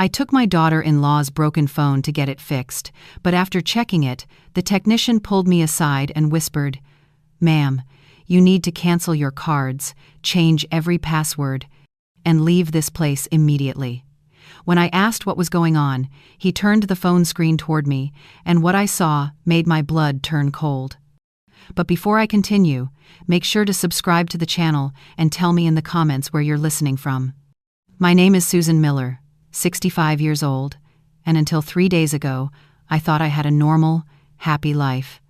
I took my daughter-in-law's broken phone to get it fixed, but after checking it, the technician pulled me aside and whispered, "Ma'am, you need to cancel your cards, change every password, and leave this place immediately." When I asked what was going on, he turned the phone screen toward me, and what I saw made my blood turn cold. But before I continue, make sure to subscribe to the channel and tell me in the comments where you're listening from. My name is Susan Miller, 65 years old, and until 3 days ago, I thought I had a normal, happy life.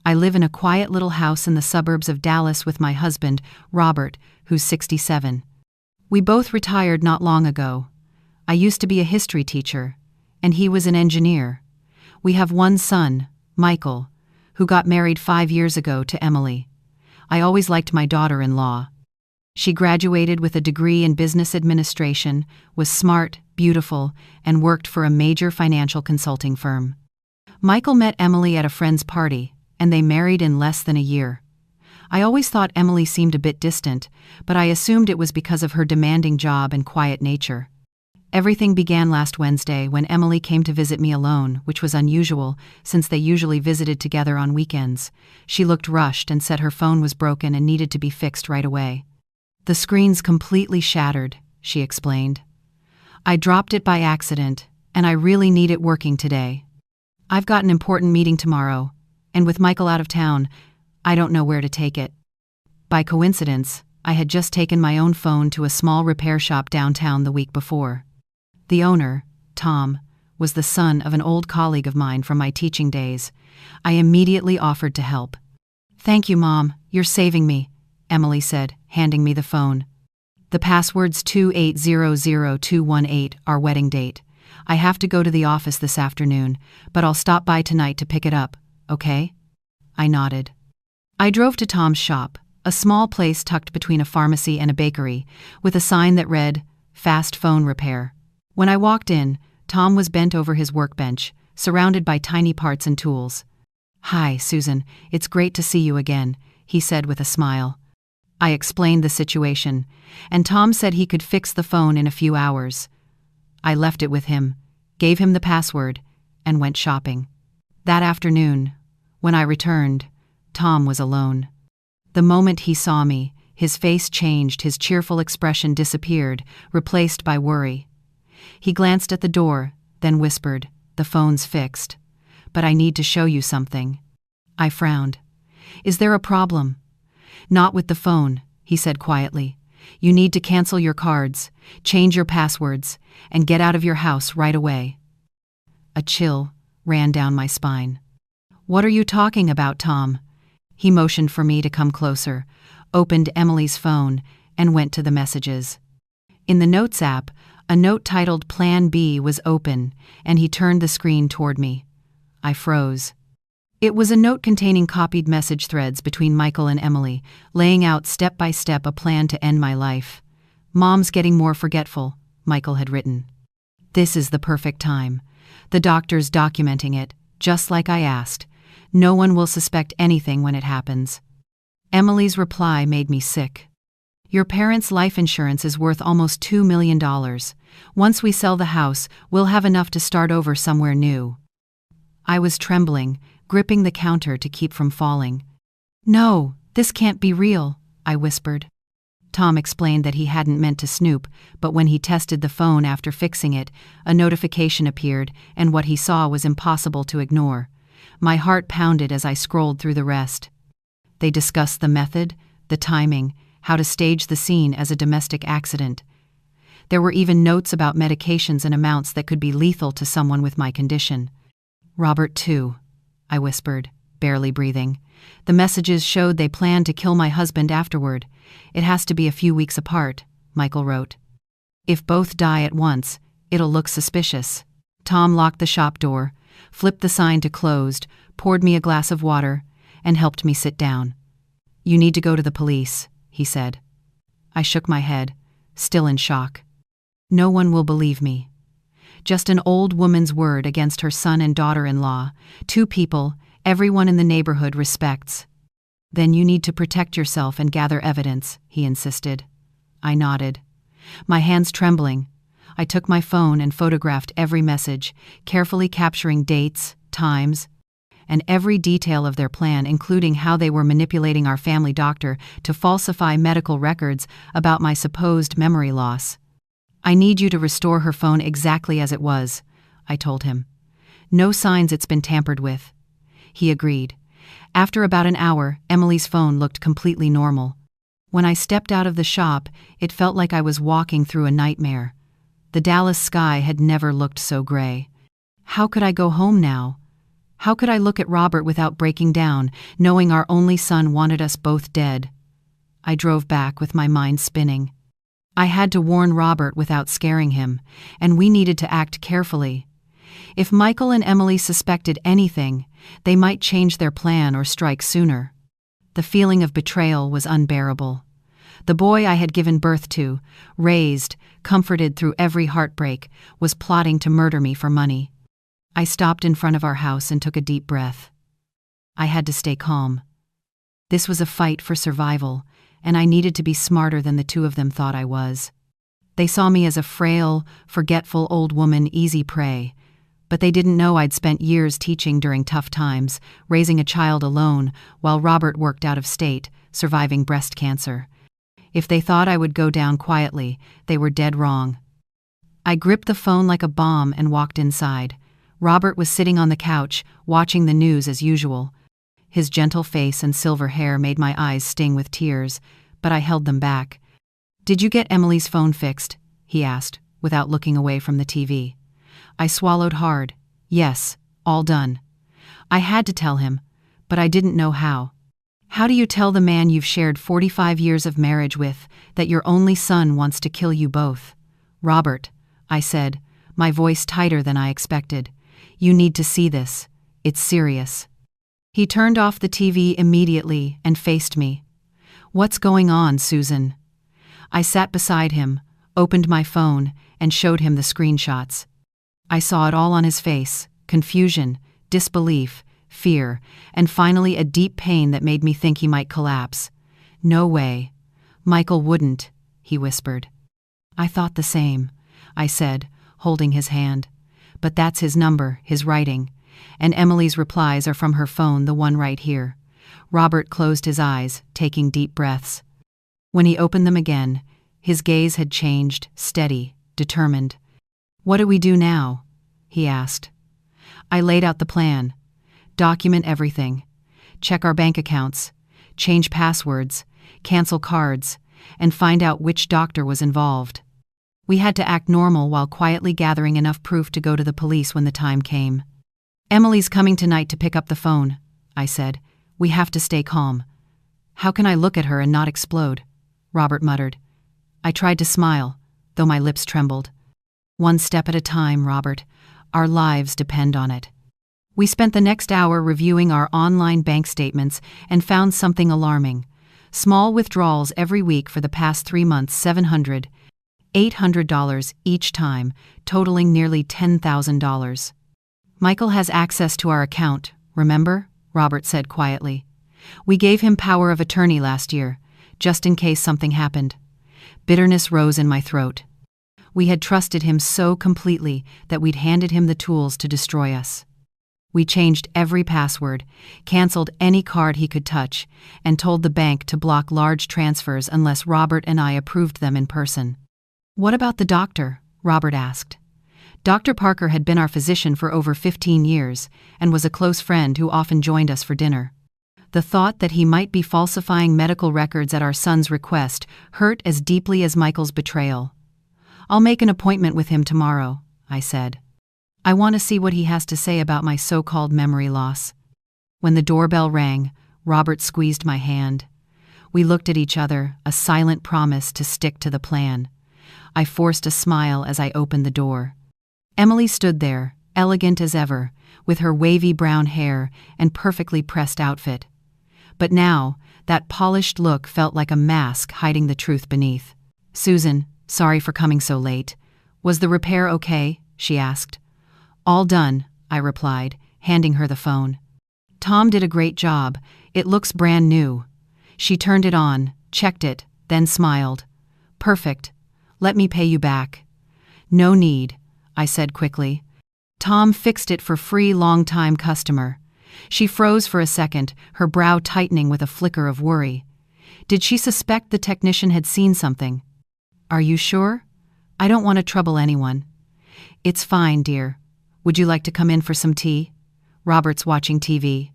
I live in a quiet little house in the suburbs of Dallas with my husband, Robert, who's 67. We both retired not long ago. I used to be a history teacher, and he was an engineer. We have one son, Michael, who got married 5 years ago to Emily. I always liked my daughter-in-law. She graduated with a degree in business administration, was smart, beautiful, and worked for a major financial consulting firm. Michael met Emily at a friend's party, and they married in less than a year. I always thought Emily seemed a bit distant, but I assumed it was because of her demanding job and quiet nature. Everything began last Wednesday when Emily came to visit me alone, which was unusual since they usually visited together on weekends. She looked rushed and said her phone was broken and needed to be fixed right away. "The screen's completely shattered," she explained. "I dropped it by accident, and I really need it working today. I've got an important meeting tomorrow, and with Michael out of town, I don't know where to take it." By coincidence, I had just taken my own phone to a small repair shop downtown the week before. The owner, Tom, was the son of an old colleague of mine from my teaching days. I immediately offered to help. "Thank you, Mom, you're saving me," Emily said, handing me the phone. "The password's 2800218, our wedding date. I have to go to the office this afternoon, but I'll stop by tonight to pick it up, okay?" I nodded. I drove to Tom's shop, a small place tucked between a pharmacy and a bakery, with a sign that read, "Fast Phone Repair." When I walked in, Tom was bent over his workbench, surrounded by tiny parts and tools. "Hi, Susan, it's great to see you again," he said with a smile. I explained the situation, and Tom said he could fix the phone in a few hours. I left it with him, gave him the password, and went shopping. That afternoon, when I returned, Tom was alone. The moment he saw me, his face changed, his cheerful expression disappeared, replaced by worry. He glanced at the door, then whispered, "The phone's fixed. But I need to show you something." I frowned. "Is there a problem?" "Not with the phone," he said quietly. "You need to cancel your cards, change your passwords, and get out of your house right away." A chill ran down my spine. "What are you talking about, Tom?" He motioned for me to come closer, opened Emily's phone, and went to the messages. In the Notes app, a note titled Plan B was open, and he turned the screen toward me. I froze. It was a note containing copied message threads between Michael and Emily, laying out step by step a plan to end my life. "Mom's getting more forgetful," Michael had written. "This is the perfect time. The doctor's documenting it, just like I asked. No one will suspect anything when it happens." Emily's reply made me sick. "Your parents' life insurance is worth almost $2 million. Once we sell the house, we'll have enough to start over somewhere new." I was trembling, gripping the counter to keep from falling. "No, this can't be real," I whispered. Tom explained that he hadn't meant to snoop, but when he tested the phone after fixing it, a notification appeared, and what he saw was impossible to ignore. My heart pounded as I scrolled through the rest. They discussed the method, the timing, how to stage the scene as a domestic accident. There were even notes about medications and amounts that could be lethal to someone with my condition. "Robert too," I whispered, barely breathing. "The messages showed they planned to kill my husband afterward. It has to be a few weeks apart," Michael wrote. "If both die at once, it'll look suspicious." Tom locked the shop door, flipped the sign to closed, poured me a glass of water, and helped me sit down. "You need to go to the police," he said. I shook my head, still in shock. No one will believe me. Just an old woman's word against her son and daughter-in-law, 2 people everyone in the neighborhood respects. "Then you need to protect yourself and gather evidence," he insisted. I nodded, my hands trembling. I took my phone and photographed every message, carefully capturing dates, times, and every detail of their plan, including how they were manipulating our family doctor to falsify medical records about my supposed memory loss. "I need you to restore her phone exactly as it was," I told him. "No signs it's been tampered with." He agreed. After about an hour, Emily's phone looked completely normal. When I stepped out of the shop, it felt like I was walking through a nightmare. The Dallas sky had never looked so gray. How could I go home now? How could I look at Robert without breaking down, knowing our only son wanted us both dead? I drove back with my mind spinning. I had to warn Robert without scaring him, and we needed to act carefully. If Michael and Emily suspected anything, they might change their plan or strike sooner. The feeling of betrayal was unbearable. The boy I had given birth to, raised, comforted through every heartbreak, was plotting to murder me for money. I stopped in front of our house and took a deep breath. I had to stay calm. This was a fight for survival, and I needed to be smarter than the two of them thought I was. They saw me as a frail, forgetful old woman, easy prey, but they didn't know I'd spent years teaching during tough times, raising a child alone while Robert worked out of state, surviving breast cancer. If they thought I would go down quietly, they were dead wrong. I gripped the phone like a bomb and walked inside. Robert was sitting on the couch, watching the news as usual. His gentle face and silver hair made my eyes sting with tears, but I held them back. "Did you get Emily's phone fixed?" he asked, without looking away from the TV. I swallowed hard. "Yes, all done." I had to tell him, but I didn't know how. How do you tell the man you've shared 45 years of marriage with that your only son wants to kill you both? "Robert," I said, my voice tighter than I expected, "you need to see this. It's serious." He turned off the TV immediately and faced me. "What's going on, Susan?" I sat beside him, opened my phone, and showed him the screenshots. I saw it all on his face: confusion, disbelief, fear, and finally a deep pain that made me think he might collapse. "No way. Michael wouldn't," he whispered. "I thought the same," I said, holding his hand. "But that's his number, his writing. And Emily's replies are from her phone, the one right here." Robert closed his eyes, taking deep breaths. When he opened them again, his gaze had changed, steady, determined. "What do we do now?" he asked. I laid out the plan. Document everything. Check our bank accounts. Change passwords. Cancel cards. And find out which doctor was involved. We had to act normal while quietly gathering enough proof to go to the police when the time came. "Emily's coming tonight to pick up the phone," I said. "We have to stay calm." "How can I look at her and not explode?" Robert muttered. I tried to smile, though my lips trembled. "One step at a time, Robert. Our lives depend on it." We spent the next hour reviewing our online bank statements and found something alarming. Small withdrawals every week for the past 3 months, $700, $800 each time, totaling nearly $10,000. "Michael has access to our account, remember?" Robert said quietly. "We gave him power of attorney last year, just in case something happened." Bitterness rose in my throat. We had trusted him so completely that we'd handed him the tools to destroy us. We changed every password, canceled any card he could touch, and told the bank to block large transfers unless Robert and I approved them in person. "What about the doctor?" Robert asked. Dr. Parker had been our physician for over 15 years and was a close friend who often joined us for dinner. The thought that he might be falsifying medical records at our son's request hurt as deeply as Michael's betrayal. "I'll make an appointment with him tomorrow," I said. "I want to see what he has to say about my so-called memory loss." When the doorbell rang, Robert squeezed my hand. We looked at each other, a silent promise to stick to the plan. I forced a smile as I opened the door. Emily stood there, elegant as ever, with her wavy brown hair and perfectly pressed outfit. But now, that polished look felt like a mask hiding the truth beneath. "Susan, sorry for coming so late. Was the repair okay?" she asked. "All done," I replied, handing her the phone. "Tom did a great job. It looks brand new." She turned it on, checked it, then smiled. "Perfect. Let me pay you back." No need, I said quickly. Tom fixed it for free, long-time customer. She froze for a second, her brow tightening with a flicker of worry. Did she suspect the technician had seen something? Are you sure? I don't want to trouble anyone. It's fine, dear. Would you like to come in for some tea? Robert's watching TV.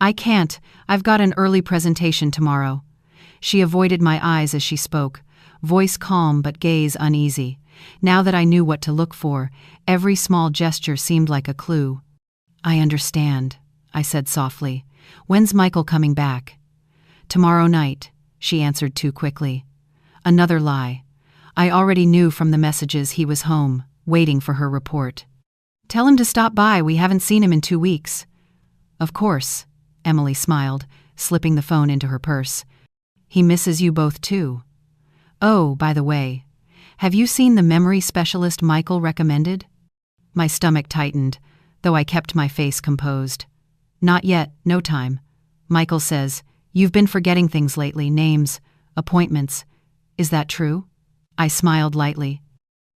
I can't. I've got an early presentation tomorrow. She avoided my eyes as she spoke, voice calm but gaze uneasy. Now that I knew what to look for, every small gesture seemed like a clue. I understand, I said softly. When's Michael coming back? Tomorrow night, she answered too quickly. Another lie. I already knew from the messages he was home, waiting for her report. Tell him to stop by, we haven't seen him in 2 weeks. Of course, Emily smiled, slipping the phone into her purse. He misses you both too. Oh, by the way, have you seen the memory specialist Michael recommended? My stomach tightened, though I kept my face composed. Not yet, no time. Michael says, you've been forgetting things lately, names, appointments. Is that true? I smiled lightly.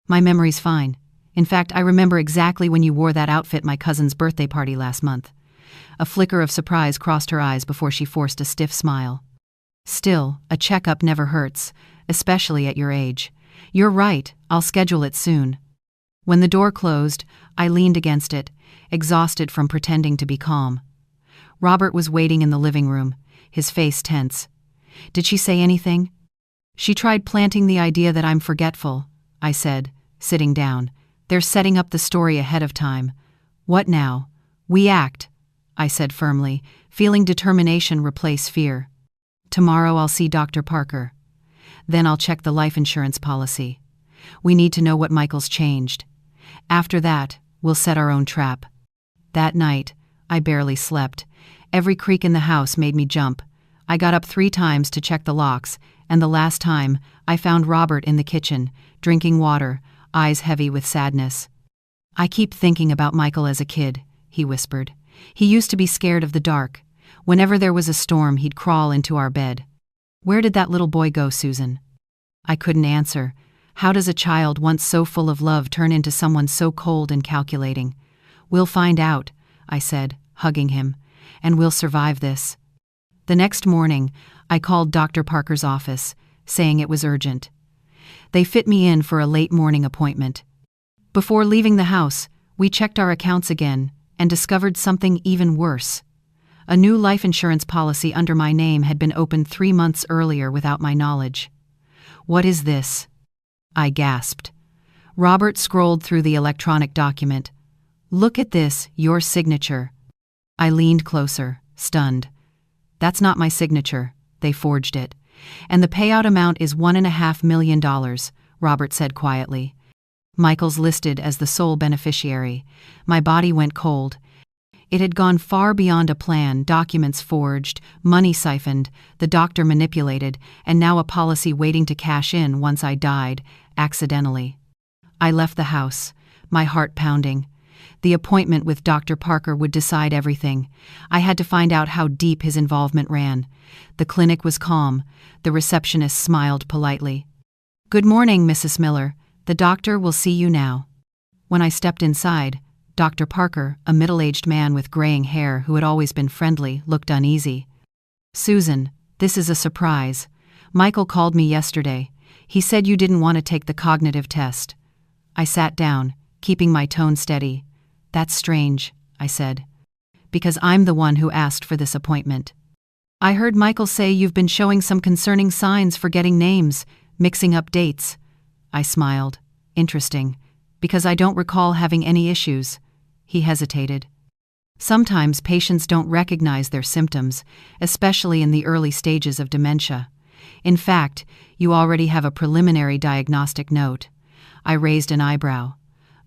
My memory's fine. In fact, I remember exactly when you wore that outfit at my cousin's birthday party last month. A flicker of surprise crossed her eyes before she forced a stiff smile. Still, a checkup never hurts, especially at your age. You're right, I'll schedule it soon. When the door closed, I leaned against it, exhausted from pretending to be calm. Robert was waiting in the living room, his face tense. Did she say anything? She tried planting the idea that I'm forgetful, I said, sitting down. They're setting up the story ahead of time. What now? We act, I said firmly, feeling determination replace fear. Tomorrow I'll see Dr. Parker. Then I'll check the life insurance policy. We need to know what Michael's changed. After that, we'll set our own trap. That night, I barely slept. Every creak in the house made me jump. I got up 3 times to check the locks, and the last time, I found Robert in the kitchen, drinking water, eyes heavy with sadness. I keep thinking about Michael as a kid, he whispered. He used to be scared of the dark. Whenever there was a storm, he'd crawl into our bed. Where did that little boy go, Susan? I couldn't answer. How does a child once so full of love turn into someone so cold and calculating? We'll find out, I said, hugging him, and we'll survive this. The next morning, I called Dr. Parker's office, saying it was urgent. They fit me in for a late morning appointment. Before leaving the house, we checked our accounts again and discovered something even worse. A new life insurance policy under my name had been opened 3 months earlier without my knowledge. What is this? I gasped. Robert scrolled through the electronic document. Look at this, your signature. I leaned closer, stunned. That's not my signature. They forged it. And the payout amount is $1.5 million, Robert said quietly. Michael's listed as the sole beneficiary. My body went cold. It had gone far beyond a plan, documents forged, money siphoned, the doctor manipulated, and now a policy waiting to cash in once I died, accidentally. I left the house, my heart pounding. The appointment with Dr. Parker would decide everything. I had to find out how deep his involvement ran. The clinic was calm. The receptionist smiled politely. Good morning, Mrs. Miller. The doctor will see you now. When I stepped inside, Dr. Parker, a middle-aged man with graying hair who had always been friendly, looked uneasy. Susan, this is a surprise. Michael called me yesterday. He said you didn't want to take the cognitive test. I sat down, keeping my tone steady. That's strange, I said. Because I'm the one who asked for this appointment. I heard Michael say you've been showing some concerning signs, forgetting names, mixing up dates. I smiled. Interesting. Because I don't recall having any issues. He hesitated. Sometimes patients don't recognize their symptoms, especially in the early stages of dementia. In fact, you already have a preliminary diagnostic note. I raised an eyebrow.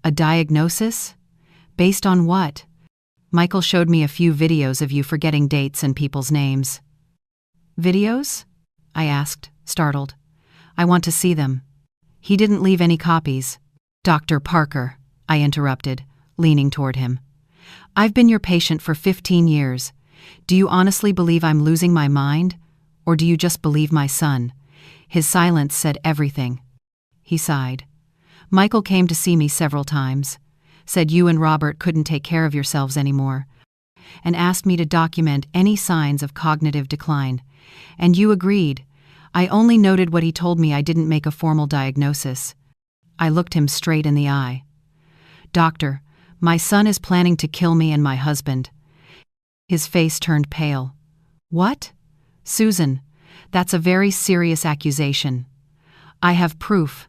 A diagnosis? Based on what? Michael showed me a few videos of you forgetting dates and people's names. Videos? I asked, startled. I want to see them. He didn't leave any copies. Dr. Parker, I interrupted, leaning toward him. I've been your patient for 15 years. Do you honestly believe I'm losing my mind? Or do you just believe my son? His silence said everything. He sighed. Michael came to see me several times, said you and Robert couldn't take care of yourselves anymore, and asked me to document any signs of cognitive decline. And you agreed. I only noted what he told me. I didn't make a formal diagnosis. I looked him straight in the eye. Doctor, my son is planning to kill me and my husband. His face turned pale. What? Susan, that's a very serious accusation. I have proof.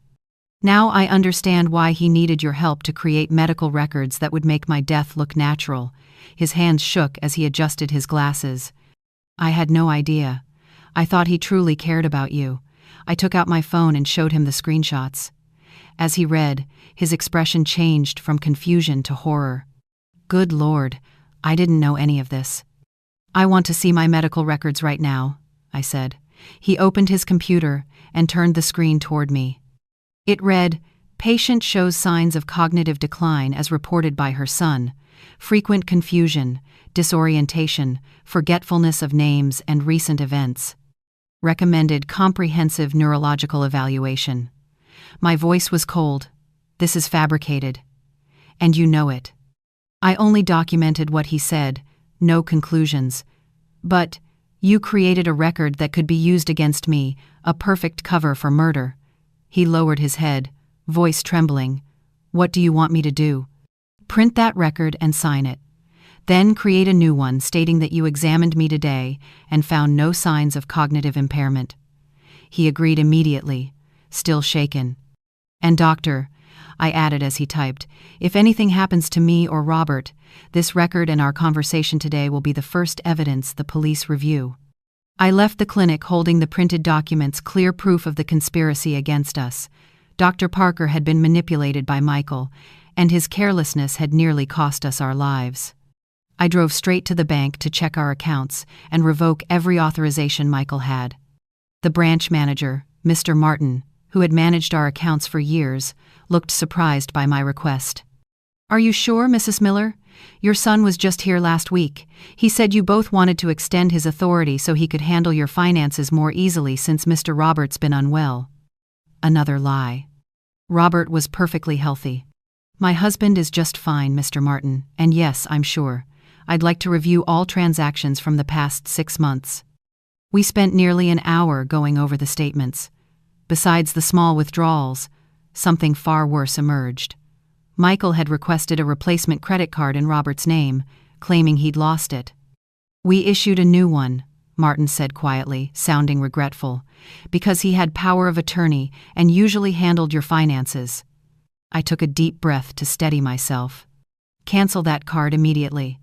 Now I understand why he needed your help to create medical records that would make my death look natural. His hands shook as he adjusted his glasses. I had no idea. I thought he truly cared about you. I took out my phone and showed him the screenshots. As he read, his expression changed from confusion to horror. Good Lord, I didn't know any of this. I want to see my medical records right now, I said. He opened his computer and turned the screen toward me. It read, Patient shows signs of cognitive decline as reported by her son. Frequent confusion, disorientation, forgetfulness of names and recent events. Recommended comprehensive neurological evaluation. My voice was cold. This is fabricated. And you know it. I only documented what he said, no conclusions. But you created a record that could be used against me, a perfect cover for murder. He lowered his head, voice trembling. What do you want me to do? Print that record and sign it. Then create a new one stating that you examined me today and found no signs of cognitive impairment. He agreed immediately, still shaken. And doctor, I added as he typed, if anything happens to me or Robert, this record and our conversation today will be the first evidence the police review. I left the clinic holding the printed documents, clear proof of the conspiracy against us. Dr. Parker had been manipulated by Michael, and his carelessness had nearly cost us our lives. I drove straight to the bank to check our accounts and revoke every authorization Michael had. The branch manager, Mr. Martin, who had managed our accounts for years, looked surprised by my request. Are you sure, Mrs. Miller? Your son was just here last week. He said you both wanted to extend his authority so he could handle your finances more easily since Mr. Robert's been unwell. Another lie. Robert was perfectly healthy. My husband is just fine, Mr. Martin, and yes, I'm sure. I'd like to review all transactions from the past 6 months. We spent nearly an hour going over the statements. Besides the small withdrawals, something far worse emerged. Michael had requested a replacement credit card in Robert's name, claiming he'd lost it. We issued a new one, Martin said quietly, sounding regretful, because he had power of attorney and usually handled your finances. I took a deep breath to steady myself. Cancel that card immediately,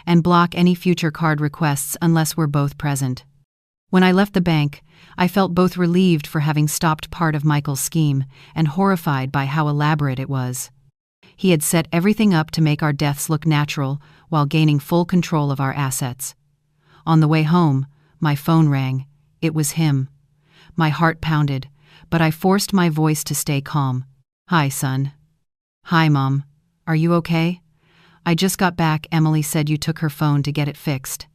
and block any future card requests unless we're both present. When I left the bank, I felt both relieved for having stopped part of Michael's scheme and horrified by how elaborate it was. He had set everything up to make our deaths look natural while gaining full control of our assets. On the way home, my phone rang. It was him. My heart pounded, but I forced my voice to stay calm. Hi, son. Hi, Mom. Are you okay? I just got back. Emily said you took her phone to get it fixed.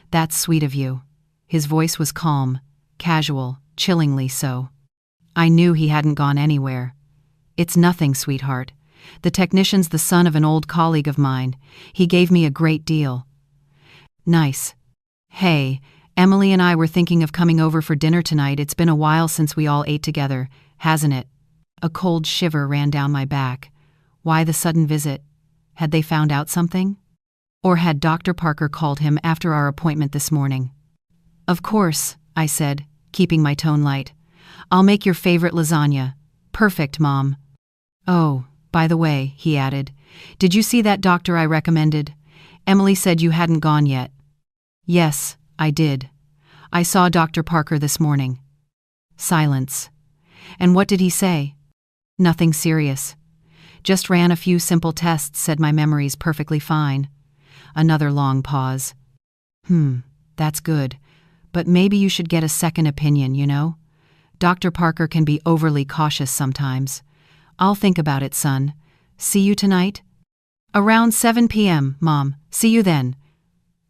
That's sweet of you. His voice was calm, casual, chillingly so. I knew he hadn't gone anywhere. It's nothing, sweetheart. The technician's the son of an old colleague of mine. He gave me a great deal. Nice. Hey, Emily and I were thinking of coming over for dinner tonight. It's been a while since we all ate together, hasn't it? A cold shiver ran down my back. Why the sudden visit? Had they found out something? Or had Dr. Parker called him after our appointment this morning? Of course, I said, keeping my tone light. I'll make your favorite lasagna. Perfect, Mom. Oh, by the way, he added, did you see that doctor I recommended? Emily said you hadn't gone yet. Yes, I did. I saw Dr. Parker this morning. Silence. And what did he say? Nothing serious. Just ran a few simple tests, said my memory's perfectly fine. Another long pause. That's good. But maybe you should get a second opinion, you know? Dr. Parker can be overly cautious sometimes. I'll think about it, son. See you tonight? Around 7 p.m., Mom. See you then.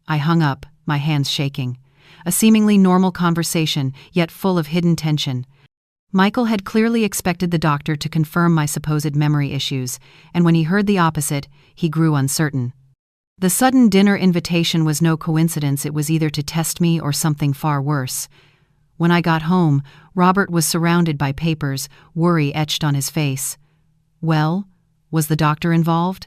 I hung up, my hands shaking. A seemingly normal conversation, yet full of hidden tension. Michael had clearly expected the doctor to confirm my supposed memory issues, and when he heard the opposite, he grew uncertain. The sudden dinner invitation was no coincidence. It was either to test me or something far worse. When I got home, Robert was surrounded by papers, worry etched on his face. Well, was the doctor involved?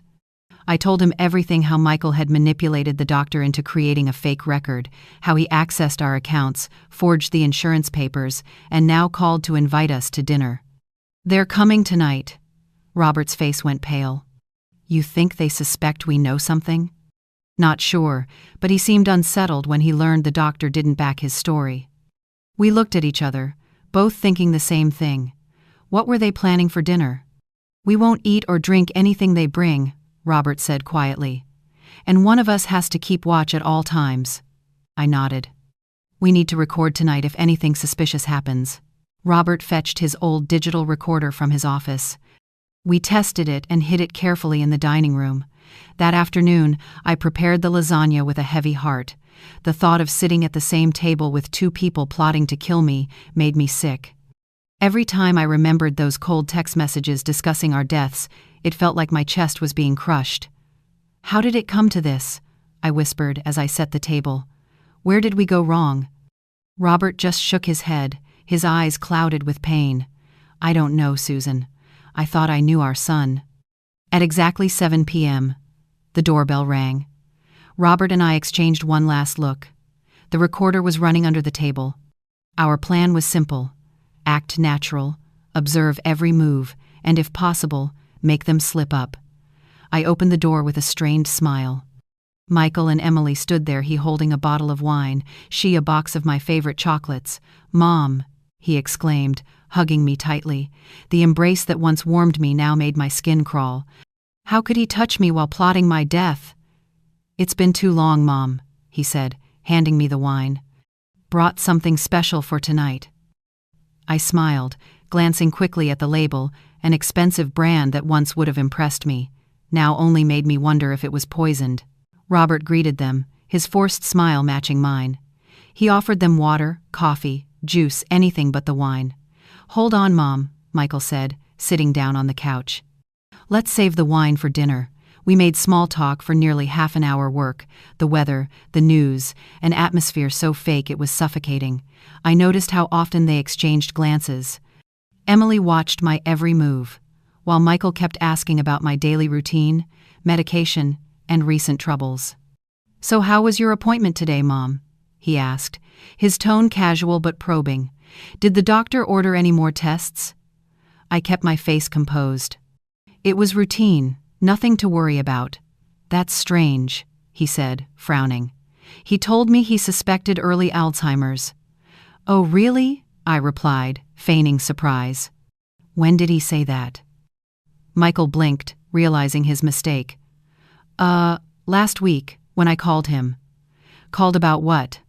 I told him everything: how Michael had manipulated the doctor into creating a fake record, how he accessed our accounts, forged the insurance papers, and now called to invite us to dinner. "They're coming tonight." Robert's face went pale. "You think they suspect we know something?" Not sure, but he seemed unsettled when he learned the doctor didn't back his story. We looked at each other, both thinking the same thing. What were they planning for dinner? "We won't eat or drink anything they bring," Robert said quietly. "And one of us has to keep watch at all times." I nodded. "We need to record tonight if anything suspicious happens." Robert fetched his old digital recorder from his office. We tested it and hid it carefully in the dining room. That afternoon, I prepared the lasagna with a heavy heart. The thought of sitting at the same table with two people plotting to kill me made me sick. Every time I remembered those cold text messages discussing our deaths, it felt like my chest was being crushed. "How did it come to this?" I whispered as I set the table. "Where did we go wrong?" Robert just shook his head, his eyes clouded with pain. "I don't know, Susan. I thought I knew our son." At exactly 7 p.m., the doorbell rang. Robert and I exchanged one last look. The recorder was running under the table. Our plan was simple: act natural, observe every move, and if possible, make them slip up. I opened the door with a strained smile. Michael and Emily stood there, he holding a bottle of wine, she a box of my favorite chocolates. "Mom," he exclaimed, hugging me tightly. The embrace that once warmed me now made my skin crawl. How could he touch me while plotting my death? "It's been too long, Mom," he said, handing me the wine. "Brought something special for tonight." I smiled, glancing quickly at the label. An expensive brand that once would have impressed me, now only made me wonder if it was poisoned. Robert greeted them, his forced smile matching mine. He offered them water, coffee, juice, anything but the wine. "Hold on, Mom," Michael said, sitting down on the couch. "Let's save the wine for dinner." We made small talk for nearly half an hour. Work, the weather, the news, an atmosphere so fake it was suffocating. I noticed how often they exchanged glances. Emily watched my every move, while Michael kept asking about my daily routine, medication, and recent troubles. "So how was your appointment today, Mom?" he asked, his tone casual but probing. "Did the doctor order any more tests?" I kept my face composed. "It was routine, nothing to worry about." "That's strange," he said, frowning. "He told me he suspected early Alzheimer's." "Oh, really?" I replied, feigning surprise. "When did he say that?" Michael blinked, realizing his mistake. Last week, when I called him." "Called about what?"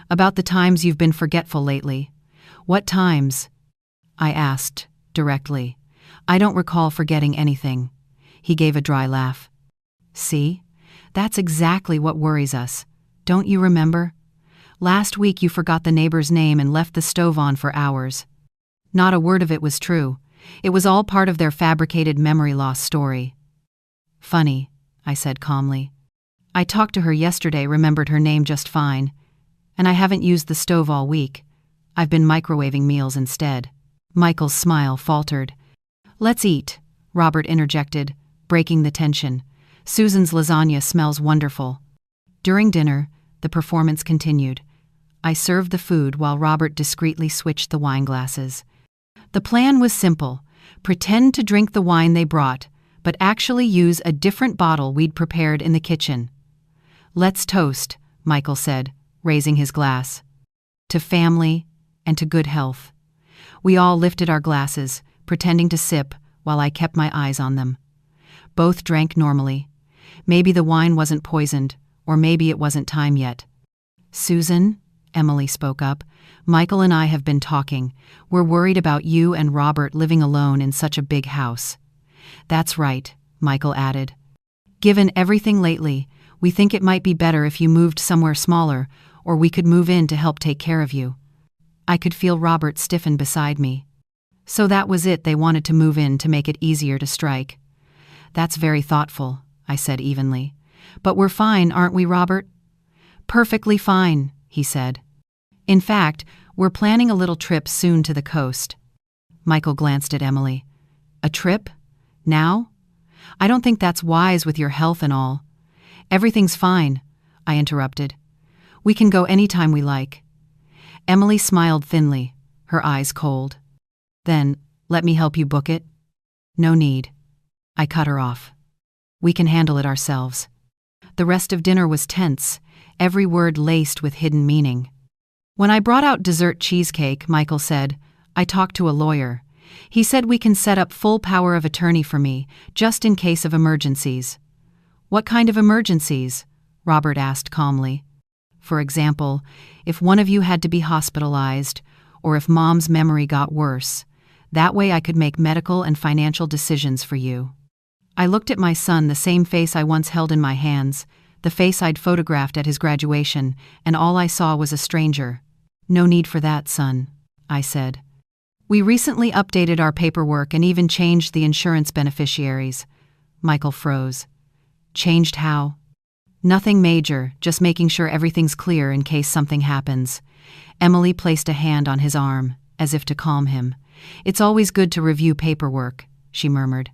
"About the times you've been forgetful lately." "What times?" I asked, directly. "I don't recall forgetting anything." He gave a dry laugh. "See? That's exactly what worries us. Don't you remember? Last week you forgot the neighbor's name and left the stove on for hours." Not a word of it was true. It was all part of their fabricated memory loss story. "Funny," I said calmly. "I talked to her yesterday, remembered her name just fine. And I haven't used the stove all week. I've been microwaving meals instead." Michael's smile faltered. "Let's eat," Robert interjected, breaking the tension. "Susan's lasagna smells wonderful." During dinner, the performance continued. I served the food while Robert discreetly switched the wine glasses. The plan was simple: pretend to drink the wine they brought, but actually use a different bottle we'd prepared in the kitchen. "Let's toast," Michael said, raising his glass. "To family and to good health." We all lifted our glasses, pretending to sip while I kept my eyes on them. Both drank normally. Maybe the wine wasn't poisoned, or maybe it wasn't time yet. "Susan," Emily spoke up, "Michael and I have been talking. We're worried about you and Robert living alone in such a big house." "That's right," Michael added. "Given everything lately, we think it might be better if you moved somewhere smaller, or we could move in to help take care of you." I could feel Robert stiffen beside me. So that was it, they wanted to move in to make it easier to strike. That's very thoughtful, I said evenly. But we're fine, aren't we, Robert? Perfectly fine, he said. In fact, we're planning a little trip soon to the coast. Michael glanced at Emily. A trip? Now? I don't think that's wise with your health and all. Everything's fine, I interrupted. We can go anytime we like. Emily smiled thinly, her eyes cold. Then, let me help you book it? No need. I cut her off. We can handle it ourselves. The rest of dinner was tense, every word laced with hidden meaning. When I brought out dessert cheesecake, Michael said, I talked to a lawyer. He said we can set up full power of attorney for me, just in case of emergencies. What kind of emergencies? Robert asked calmly. For example, if one of you had to be hospitalized, or if Mom's memory got worse. That way I could make medical and financial decisions for you. I looked at my son, the same face I once held in my hands, the face I'd photographed at his graduation, and all I saw was a stranger. No need for that, son, I said. We recently updated our paperwork and even changed the insurance beneficiaries. Michael froze. Changed how? Nothing major, just making sure everything's clear in case something happens. Emily placed a hand on his arm, as if to calm him. It's always good to review paperwork, she murmured.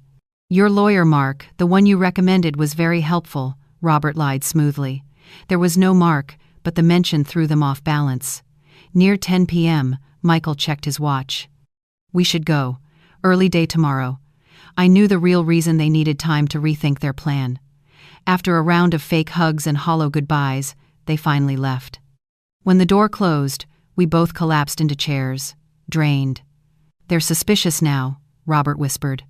Your lawyer, Mark, the one you recommended, was very helpful, Robert lied smoothly. There was no Mark, but the mention threw them off balance. Near 10 p.m., Michael checked his watch. We should go. Early day tomorrow. I knew the real reason they needed time to rethink their plan. After a round of fake hugs and hollow goodbyes, they finally left. When the door closed, we both collapsed into chairs, drained. They're suspicious now, Robert whispered.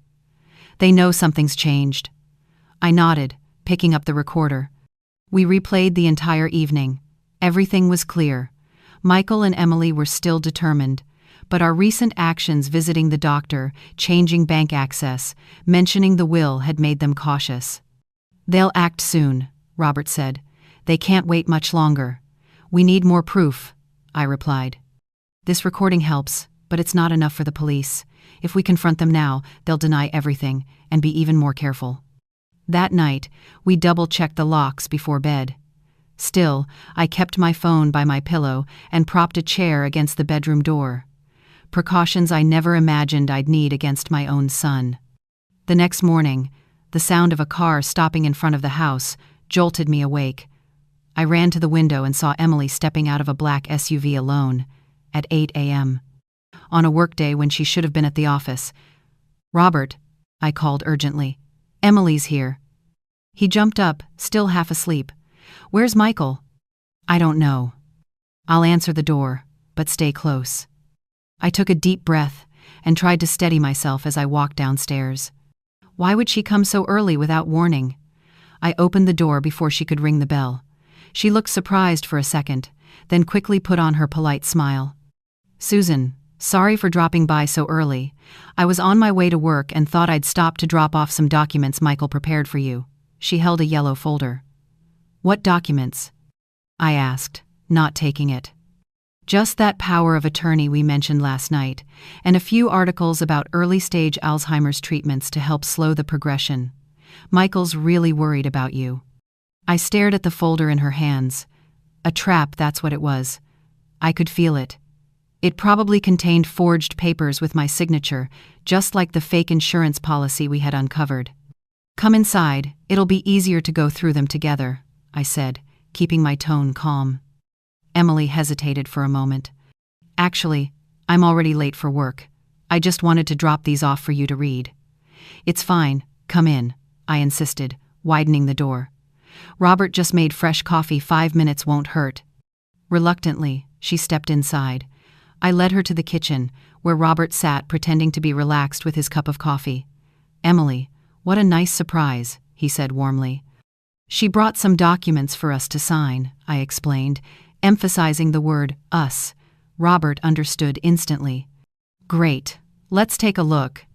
They know something's changed. I nodded, picking up the recorder. We replayed the entire evening. Everything was clear. Michael and Emily were still determined, but our recent actions, visiting the doctor, changing bank access, mentioning the will, had made them cautious. They'll act soon, Robert said. They can't wait much longer. We need more proof, I replied. This recording helps, but it's not enough for the police. If we confront them now, they'll deny everything and be even more careful. That night, we double-checked the locks before bed. Still, I kept my phone by my pillow and propped a chair against the bedroom door. Precautions I never imagined I'd need against my own son. The next morning, the sound of a car stopping in front of the house jolted me awake. I ran to the window and saw Emily stepping out of a black SUV alone, at 8 a.m. On a workday when she should have been at the office. Robert, I called urgently. Emily's here. He jumped up, still half asleep. Where's Michael? I don't know. I'll answer the door, but stay close. I took a deep breath and tried to steady myself as I walked downstairs. Why would she come so early without warning? I opened the door before she could ring the bell. She looked surprised for a second, then quickly put on her polite smile. Susan, sorry for dropping by so early. I was on my way to work and thought I'd stop to drop off some documents Michael prepared for you. She held a yellow folder. What documents? I asked, not taking it. Just that power of attorney we mentioned last night, and a few articles about early-stage Alzheimer's treatments to help slow the progression. Michael's really worried about you. I stared at the folder in her hands. A trap, that's what it was. I could feel it. It probably contained forged papers with my signature, just like the fake insurance policy we had uncovered. Come inside, it'll be easier to go through them together, I said, keeping my tone calm. Emily hesitated for a moment. Actually, I'm already late for work. I just wanted to drop these off for you to read. It's fine, come in, I insisted, widening the door. Robert just made fresh coffee, 5 minutes won't hurt. Reluctantly, she stepped inside. I led her to the kitchen, where Robert sat pretending to be relaxed with his cup of coffee. Emily, what a nice surprise, he said warmly. She brought some documents for us to sign, I explained, emphasizing the word us. Robert understood instantly. Great, let's take a look.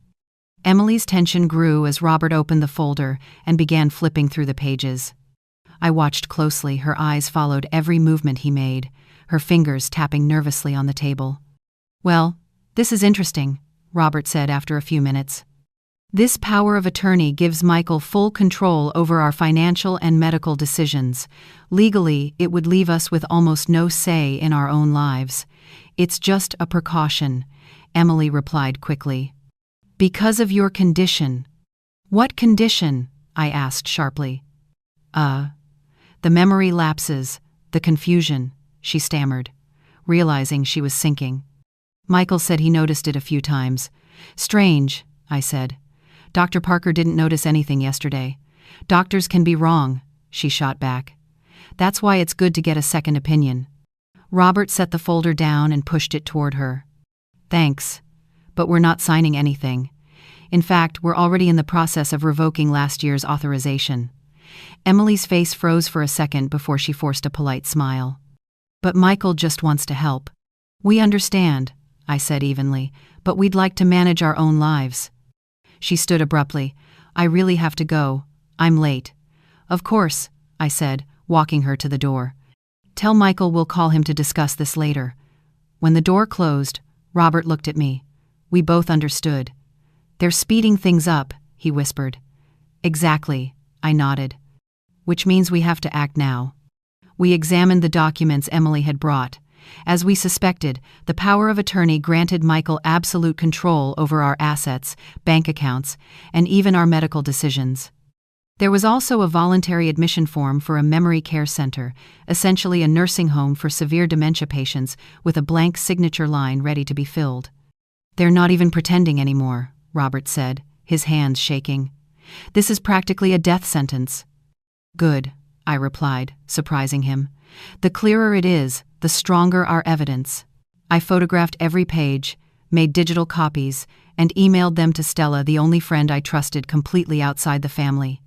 Emily's tension grew as Robert opened the folder and began flipping through the pages. I watched closely, her eyes followed every movement he made, her fingers tapping nervously on the table. Well, this is interesting, Robert said after a few minutes. This power of attorney gives Michael full control over our financial and medical decisions. Legally, it would leave us with almost no say in our own lives. It's just a precaution, Emily replied quickly. Because of your condition. What condition? I asked sharply. The memory lapses, the confusion, she stammered, realizing she was sinking. Michael said he noticed it a few times. Strange, I said. Dr. Parker didn't notice anything yesterday. Doctors can be wrong, she shot back. That's why it's good to get a second opinion. Robert set the folder down and pushed it toward her. Thanks, but we're not signing anything. In fact, we're already in the process of revoking last year's authorization. Emily's face froze for a second before she forced a polite smile. But Michael just wants to help. We understand, I said evenly, but we'd like to manage our own lives. She stood abruptly. I really have to go. I'm late. Of course, I said, walking her to the door. Tell Michael we'll call him to discuss this later. When the door closed, Robert looked at me. We both understood. They're speeding things up, he whispered. Exactly, I nodded. Which means we have to act now. We examined the documents Emily had brought. As we suspected, the power of attorney granted Michael absolute control over our assets, bank accounts, and even our medical decisions. There was also a voluntary admission form for a memory care center, essentially a nursing home for severe dementia patients with a blank signature line ready to be filled. They're not even pretending anymore, Robert said, his hands shaking. This is practically a death sentence. Good, I replied, surprising him. The clearer it is, the stronger our evidence. I photographed every page, made digital copies, and emailed them to Stella, the only friend I trusted completely outside the family.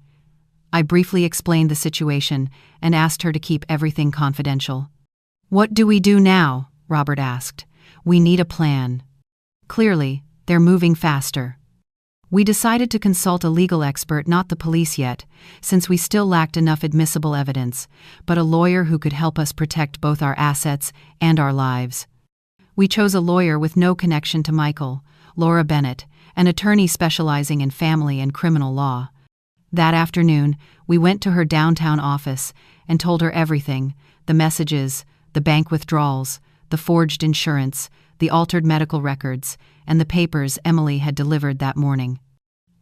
I briefly explained the situation and asked her to keep everything confidential. What do we do now? Robert asked. We need a plan. Clearly, they're moving faster. We decided to consult a legal expert, not the police yet, since we still lacked enough admissible evidence, but a lawyer who could help us protect both our assets and our lives. We chose a lawyer with no connection to Michael, Laura Bennett, an attorney specializing in family and criminal law. That afternoon, we went to her downtown office and told her everything: the messages, the bank withdrawals, the forged insurance, the altered medical records, and the papers Emily had delivered that morning.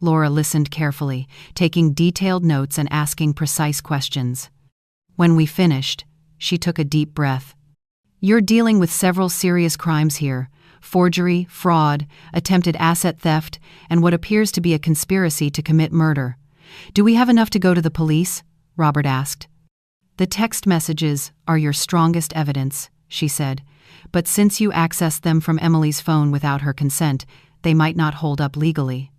Laura listened carefully, taking detailed notes and asking precise questions. When we finished, she took a deep breath. You're dealing with several serious crimes here: forgery, fraud, attempted asset theft, and what appears to be a conspiracy to commit murder. Do we have enough to go to the police? Robert asked. The text messages are your strongest evidence, she said, but since you accessed them from Emily's phone without her consent, they might not hold up legally.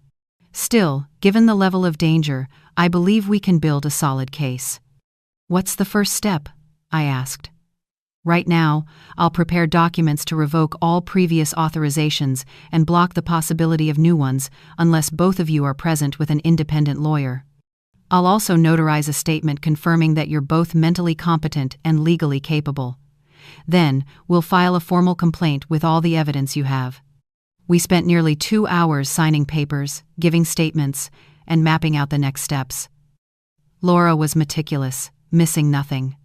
Still, given the level of danger, I believe we can build a solid case. What's the first step? I asked. Right now, I'll prepare documents to revoke all previous authorizations and block the possibility of new ones unless both of you are present with an independent lawyer. I'll also notarize a statement confirming that you're both mentally competent and legally capable. Then, we'll file a formal complaint with all the evidence you have. We spent nearly 2 hours signing papers, giving statements, and mapping out the next steps. Laura was meticulous, missing nothing.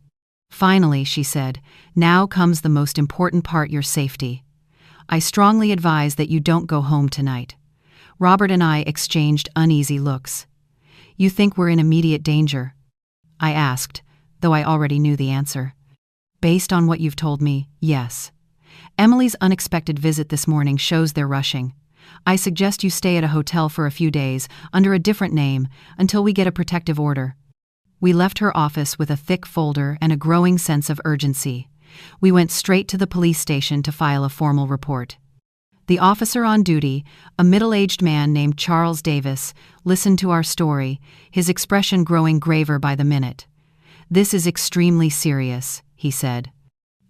Finally, she said, now comes the most important part: your safety. I strongly advise that you don't go home tonight. Robert and I exchanged uneasy looks. You think we're in immediate danger? I asked, though I already knew the answer. Based on what you've told me, yes. Emily's unexpected visit this morning shows they're rushing. I suggest you stay at a hotel for a few days, under a different name, until we get a protective order. We left her office with a thick folder and a growing sense of urgency. We went straight to the police station to file a formal report. The officer on duty, a middle-aged man named Charles Davis, listened to our story, his expression growing graver by the minute. This is extremely serious, he said.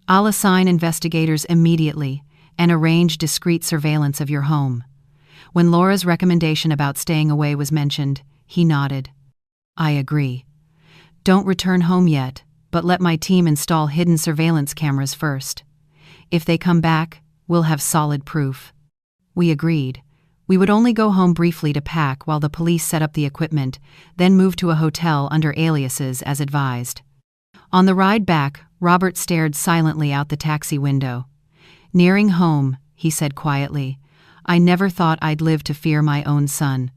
I'll assign investigators immediately and arrange discreet surveillance of your home. When Laura's recommendation about staying away was mentioned, he nodded. I agree. Don't return home yet, but let my team install hidden surveillance cameras first. If they come back, we'll have solid proof. We agreed, We would only go home briefly to pack while the police set up the equipment, then move to a hotel under aliases as advised. On the ride back, Robert stared silently out the taxi window. "Nearing home," he said quietly. "I never thought I'd live to fear my own son."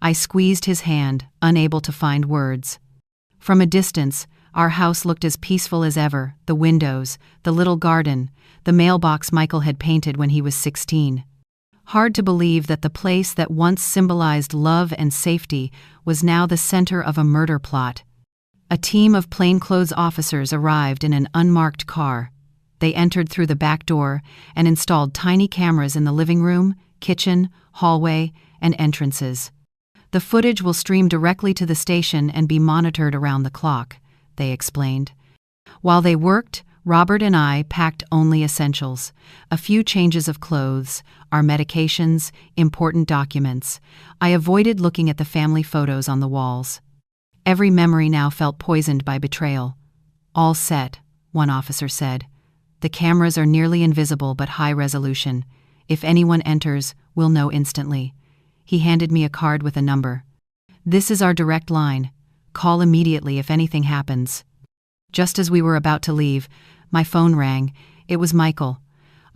I squeezed his hand, unable to find words. From a distance, our house looked as peaceful as ever, the windows, the little garden, the mailbox Michael had painted when he was 16. Hard to believe that the place that once symbolized love and safety was now the center of a murder plot. A team of plainclothes officers arrived in an unmarked car. They entered through the back door and installed tiny cameras in the living room, kitchen, hallway, and entrances. "The footage will stream directly to the station and be monitored around the clock," they explained. While they worked, Robert and I packed only essentials: a few changes of clothes, our medications, important documents. I avoided looking at the family photos on the walls. Every memory now felt poisoned by betrayal. "All set," one officer said. "The cameras are nearly invisible but high resolution. If anyone enters, we'll know instantly." He handed me a card with a number. "This is our direct line. Call immediately if anything happens." Just as we were about to leave, my phone rang. It was Michael.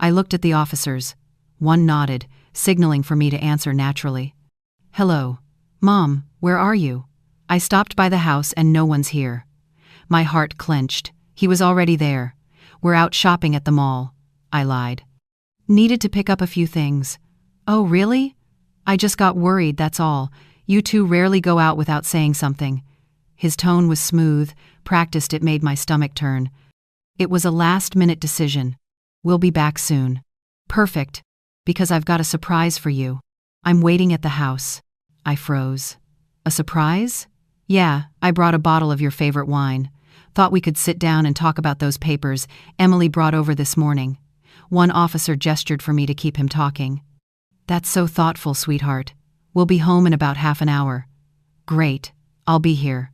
I looked at the officers. One nodded, signaling for me to answer naturally. "Hello. Mom, where are you?" "I stopped by the house and no one's here." My heart clenched. He was already there. "We're out shopping at the mall," I lied. "Needed to pick up a few things." "Oh, really? I just got worried, that's all. You two rarely go out without saying something." His tone was smooth. Practiced it made my stomach turn. "It was a last-minute decision. We'll be back soon." "Perfect, because I've got a surprise for you. I'm waiting at the house." I froze. "A surprise?" "Yeah, I brought a bottle of your favorite wine. Thought we could sit down and talk about those papers Emily brought over this morning." One officer gestured for me to keep him talking. "That's so thoughtful, sweetheart. We'll be home in about half an hour." "Great, I'll be here."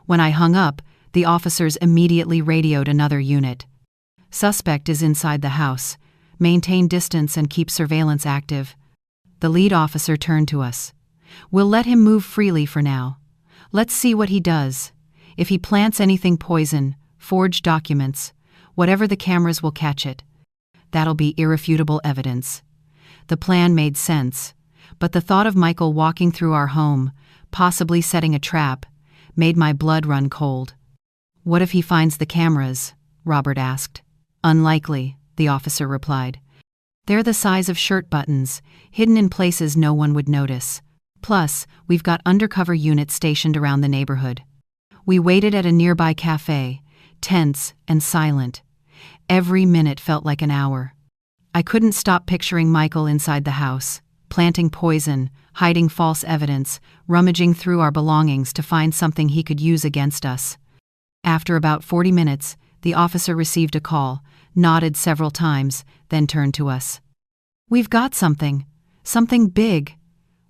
When I hung up, the officers immediately radioed another unit. "Suspect is inside the house. Maintain distance and keep surveillance active." The lead officer turned to us. "We'll let him move freely for now. Let's see what he does. If he plants anything poison, forged documents, whatever, the cameras will catch it. That'll be irrefutable evidence." The plan made sense, but the thought of Michael walking through our home, possibly setting a trap, made my blood run cold. "What if he finds the cameras?" Robert asked. "Unlikely," the officer replied. "They're the size of shirt buttons, hidden in places no one would notice. Plus, we've got undercover units stationed around the neighborhood." We waited at a nearby cafe, tense and silent. Every minute felt like an hour. I couldn't stop picturing Michael inside the house, planting poison, hiding false evidence, rummaging through our belongings to find something he could use against us. After about 40 minutes, the officer received a call, nodded several times, then turned to us. "We've got something. Something big."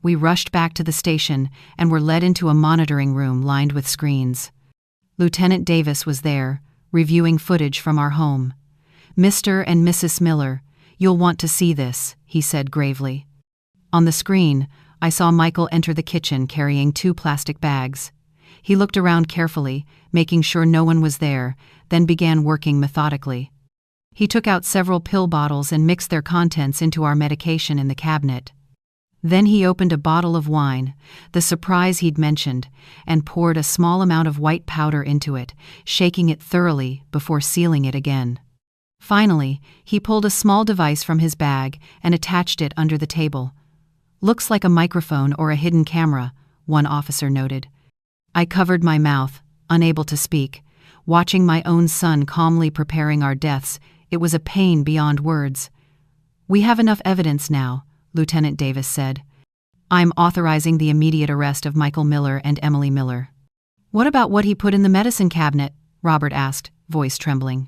We rushed back to the station and were led into a monitoring room lined with screens. Lieutenant Davis was there, reviewing footage from our home. "Mr. and Mrs. Miller, you'll want to see this," he said gravely. On the screen, I saw Michael enter the kitchen carrying 2 plastic bags. He looked around carefully, making sure no one was there, then began working methodically. He took out several pill bottles and mixed their contents into our medication in the cabinet. Then he opened a bottle of wine, the surprise he'd mentioned, and poured a small amount of white powder into it, shaking it thoroughly before sealing it again. Finally, he pulled a small device from his bag and attached it under the table. "Looks like a microphone or a hidden camera," one officer noted. I covered my mouth, unable to speak. Watching my own son calmly preparing our deaths, it was a pain beyond words. "We have enough evidence now," Lieutenant Davis said. "I'm authorizing the immediate arrest of Michael Miller and Emily Miller." "What about what he put in the medicine cabinet?" Robert asked, voice trembling.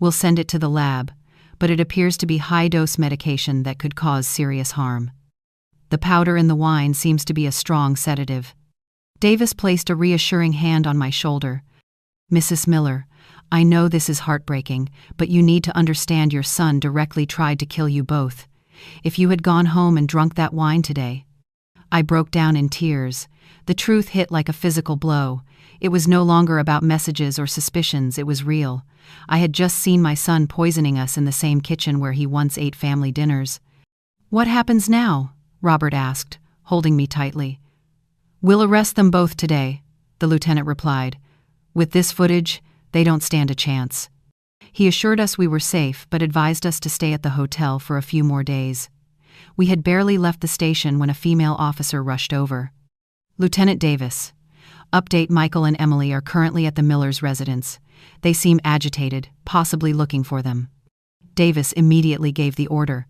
"We'll send it to the lab, but it appears to be high-dose medication that could cause serious harm. The powder in the wine seems to be a strong sedative." Davis placed a reassuring hand on my shoulder. "Mrs. Miller, I know this is heartbreaking, but you need to understand your son directly tried to kill you both. If you had gone home and drunk that wine today. I broke down in tears. The truth hit like a physical blow. It was no longer about messages or suspicions, it was real. I had just seen my son poisoning us in the same kitchen where he once ate family dinners. "What happens now?" Robert asked, holding me tightly. "We'll arrest them both today," the lieutenant replied. "With this footage, they don't stand a chance." He assured us we were safe but advised us to stay at the hotel for a few more days. We had barely left the station when a female officer rushed over. "Lieutenant Davis. Update: Michael and Emily are currently at the Millers' residence. They seem agitated, possibly looking for them." Davis immediately gave the order.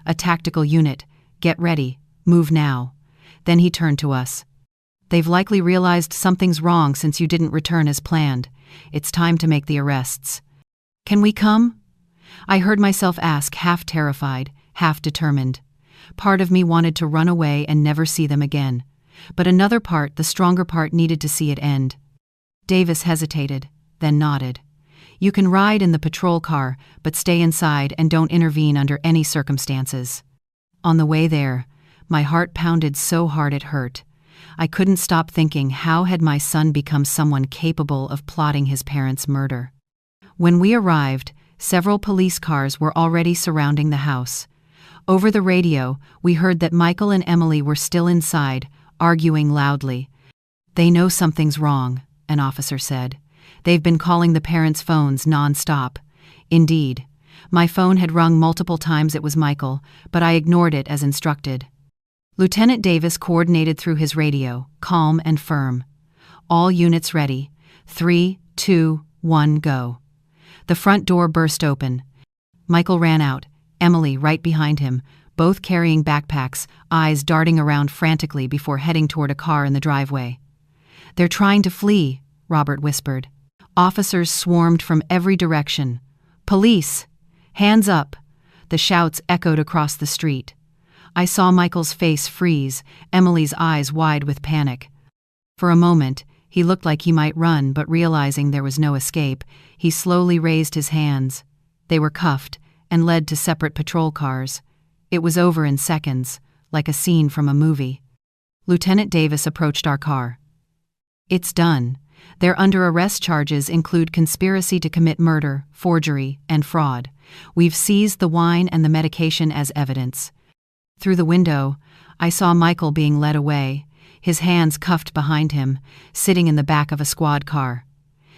"A tactical unit, get ready, move now." Then he turned to us. "They've likely realized something's wrong since you didn't return as planned. It's time to make the arrests." "Can we come?" I heard myself ask, half terrified, half determined. Part of me wanted to run away and never see them again. But another part, the stronger part, needed to see it end. Davis hesitated, then nodded. "You can ride in the patrol car, but stay inside and don't intervene under any circumstances." On the way there, my heart pounded so hard it hurt. I couldn't stop thinking, how had my son become someone capable of plotting his parents' murder? When we arrived, several police cars were already surrounding the house. Over the radio, we heard that Michael and Emily were still inside, arguing loudly. "They know something's wrong," an officer said. "They've been calling the parents' phones non-stop." Indeed, my phone had rung multiple times. It was Michael, but I ignored it as instructed. Lieutenant Davis coordinated through his radio, calm and firm. "All units ready. 3, 2, 1, go." The front door burst open. Michael ran out, Emily right behind him, both carrying backpacks, eyes darting around frantically before heading toward a car in the driveway. "They're trying to flee," Robert whispered. Officers swarmed from every direction. "Police! Hands up!" The shouts echoed across the street. I saw Michael's face freeze, Emily's eyes wide with panic. For a moment, he looked like he might run, but realizing there was no escape, he slowly raised his hands. They were cuffed and led to separate patrol cars. It was over in seconds, like a scene from a movie. Lieutenant Davis approached our car. "It's done. Their under arrest charges include conspiracy to commit murder, forgery, and fraud. We've seized the wine and the medication as evidence." Through the window, I saw Michael being led away, his hands cuffed behind him, sitting in the back of a squad car.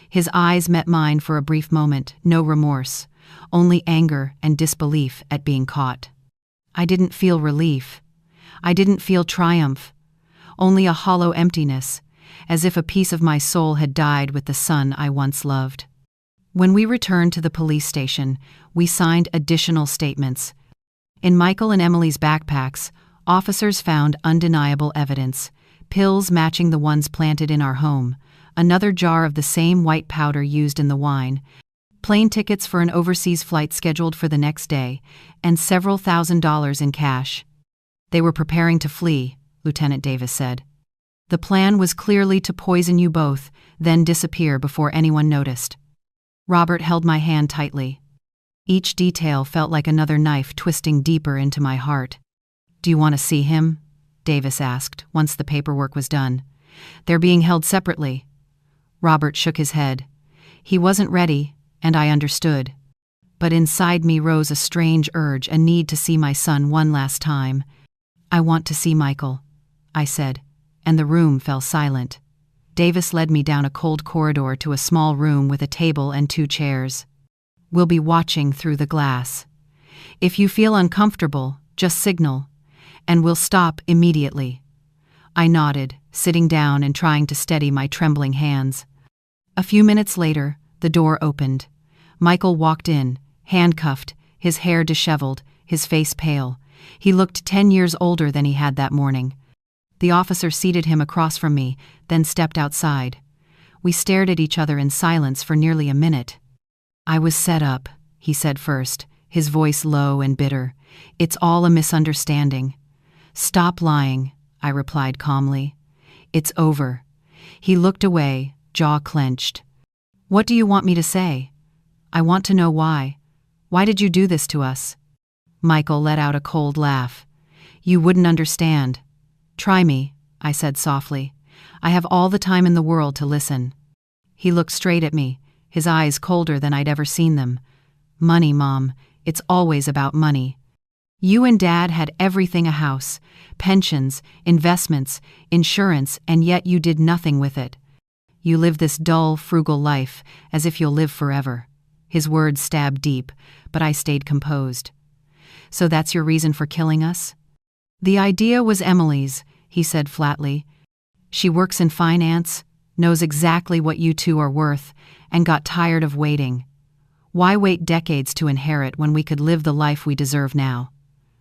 His eyes met mine for a brief moment, no remorse, only anger and disbelief at being caught. I didn't feel relief. I didn't feel triumph. Only a hollow emptiness, as if a piece of my soul had died with the son I once loved. When we returned to the police station, we signed additional statements. In Michael and Emily's backpacks, officers found undeniable evidence: pills matching the ones planted in our home, another jar of the same white powder used in the wine, plane tickets for an overseas flight scheduled for the next day, and several $1,000s in cash. "They were preparing to flee," Lieutenant Davis said. "The plan was clearly to poison you both, then disappear before anyone noticed." Robert held my hand tightly. Each detail felt like another knife twisting deeper into my heart. "Do you want to see him?" Davis asked, once the paperwork was done. "They're being held separately." Robert shook his head. He wasn't ready, and I understood. But inside me rose a strange urge, a need to see my son one last time. "I want to see Michael," I said, and the room fell silent. Davis led me down a cold corridor to a small room with a table and 2 chairs. "We'll be watching through the glass. If you feel uncomfortable, just signal, and we'll stop immediately." I nodded, sitting down and trying to steady my trembling hands. A few minutes later, the door opened. Michael walked in, handcuffed, his hair disheveled, his face pale. He looked 10 years older than he had that morning. The officer seated him across from me, then stepped outside. We stared at each other in silence for nearly a minute. "I was set up," he said first, his voice low and bitter. "It's all a misunderstanding." "Stop lying," I replied calmly. "It's over." He looked away, jaw clenched. "What do you want me to say?" "I want to know why. Why did you do this to us?" Michael let out a cold laugh. You wouldn't understand. Try me, I said softly. I have all the time in the world to listen. He looked straight at me, his eyes colder than I'd ever seen them. Money, Mom. It's always about money. You and Dad had everything, a house, pensions, investments, insurance, and yet you did nothing with it. You live this dull, frugal life, as if you'll live forever. His words stabbed deep, but I stayed composed. So that's your reason for killing us? The idea was Emily's, he said flatly. She works in finance, knows exactly what you two are worth, and got tired of waiting. Why wait decades to inherit when we could live the life we deserve now?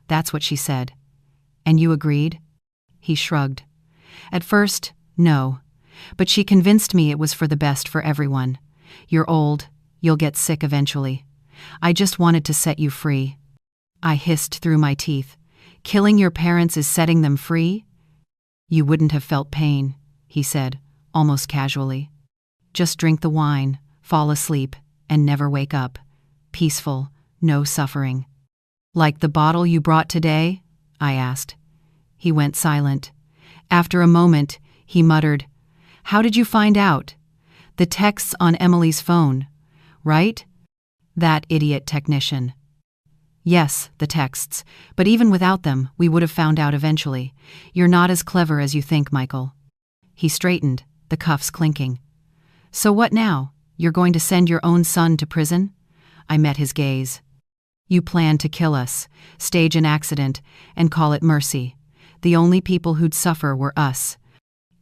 That's what she said. And you agreed? He shrugged. At first, no. But she convinced me it was for the best for everyone. You're old. You'll get sick eventually. I just wanted to set you free. I hissed through my teeth. Killing your parents is setting them free? You wouldn't have felt pain, he said, almost casually. Just drink the wine, fall asleep, and never wake up. Peaceful, no suffering. Like the bottle you brought today? I asked. He went silent. After a moment, he muttered, How did you find out? The texts on Emily's phone, right? That idiot technician. Yes, the texts, but even without them, we would have found out eventually. You're not as clever as you think, Michael. He straightened, the cuffs clinking. So what now? You're going to send your own son to prison? I met his gaze. You planned to kill us, stage an accident, and call it mercy. The only people who'd suffer were us.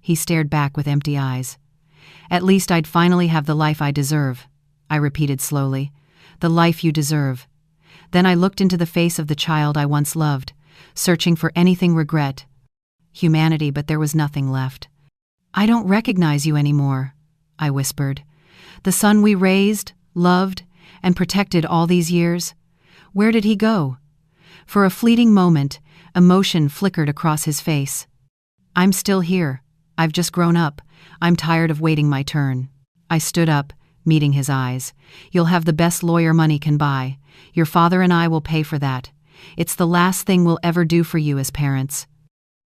He stared back with empty eyes. At least I'd finally have the life I deserve, I repeated slowly. The life you deserve. Then I looked into the face of the child I once loved, searching for anything regret. Humanity, but there was nothing left. I don't recognize you anymore, I whispered. The son we raised, loved, and protected all these years. Where did he go? For a fleeting moment, emotion flickered across his face. I'm still here. I've just grown up. I'm tired of waiting my turn. I stood up, meeting his eyes. You'll have the best lawyer money can buy. Your father and I will pay for that. It's the last thing we'll ever do for you as parents.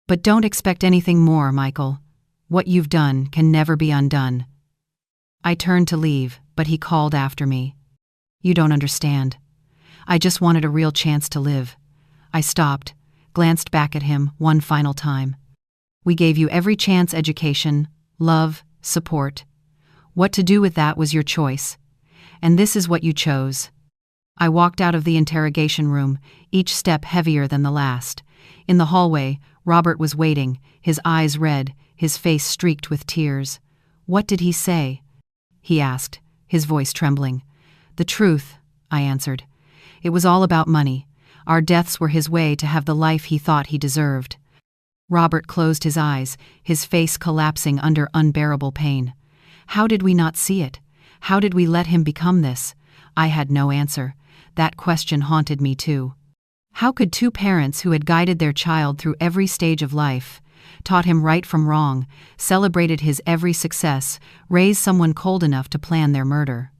But don't expect anything more, Michael. What you've done can never be undone. I turned to leave, but he called after me. You don't understand. I just wanted a real chance to live. I stopped, glanced back at him one final time. We gave you every chance, education, love, support. What to do with that was your choice. And this is what you chose. I walked out of the interrogation room, each step heavier than the last. In the hallway, Robert was waiting, his eyes red, his face streaked with tears. What did he say? He asked, his voice trembling. The truth, I answered. It was all about money. Our deaths were his way to have the life he thought he deserved. Robert closed his eyes, his face collapsing under unbearable pain. How did we not see it? How did we let him become this? I had no answer. That question haunted me too. How could two parents who had guided their child through every stage of life, taught him right from wrong, celebrated his every success, raise someone cold enough to plan their murder?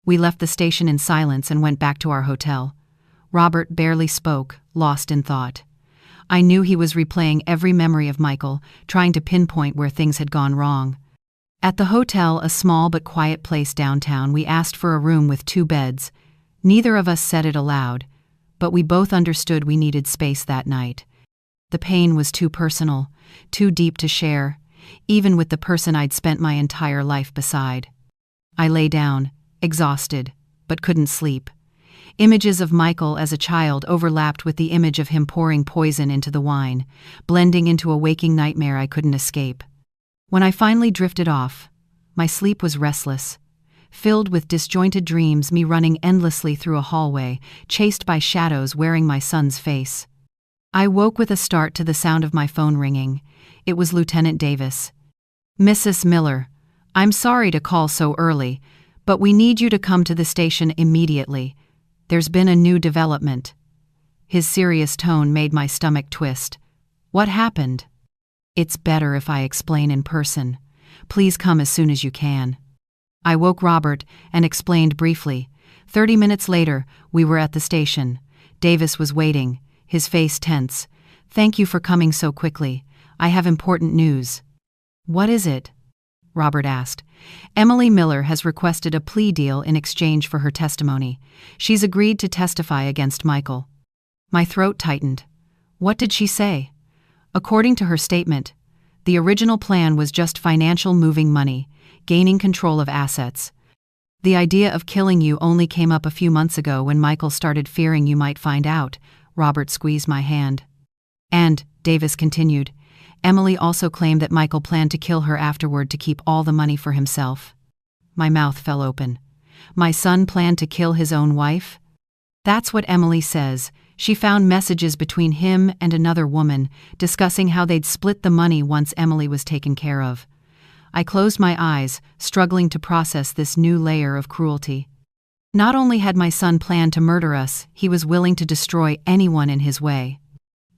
We left the station in silence and went back to our hotel. Robert barely spoke, lost in thought. I knew he was replaying every memory of Michael, trying to pinpoint where things had gone wrong. At the hotel, a small but quiet place downtown, we asked for a room with 2 beds. Neither of us said it aloud, but we both understood we needed space that night. The pain was too personal, too deep to share, even with the person I'd spent my entire life beside. I lay down, exhausted, but couldn't sleep. Images of Michael as a child overlapped with the image of him pouring poison into the wine, blending into a waking nightmare I couldn't escape. When I finally drifted off, my sleep was restless, filled with disjointed dreams, me running endlessly through a hallway, chased by shadows wearing my son's face. I woke with a start to the sound of my phone ringing. It was Lieutenant Davis. Mrs. Miller, I'm sorry to call so early, but we need you to come to the station immediately. There's been a new development. His serious tone made my stomach twist. What happened? It's better if I explain in person. Please come as soon as you can. I woke Robert and explained briefly. 30 minutes later, we were at the station. Davis was waiting, his face tense. "Thank you for coming so quickly. I have important news." "What is it?" Robert asked. "Emily Miller has requested a plea deal in exchange for her testimony. She's agreed to testify against Michael." My throat tightened. What did she say? According to her statement, the original plan was just financial moving money, gaining control of assets. "The idea of killing you only came up a few months ago when Michael started fearing you might find out." Robert squeezed my hand. "And," Davis continued, "Emily also claimed that Michael planned to kill her afterward to keep all the money for himself." My mouth fell open. My son planned to kill his own wife? That's what Emily says. She found messages between him and another woman, discussing how they'd split the money once Emily was taken care of. I closed my eyes, struggling to process this new layer of cruelty. Not only had my son planned to murder us, he was willing to destroy anyone in his way.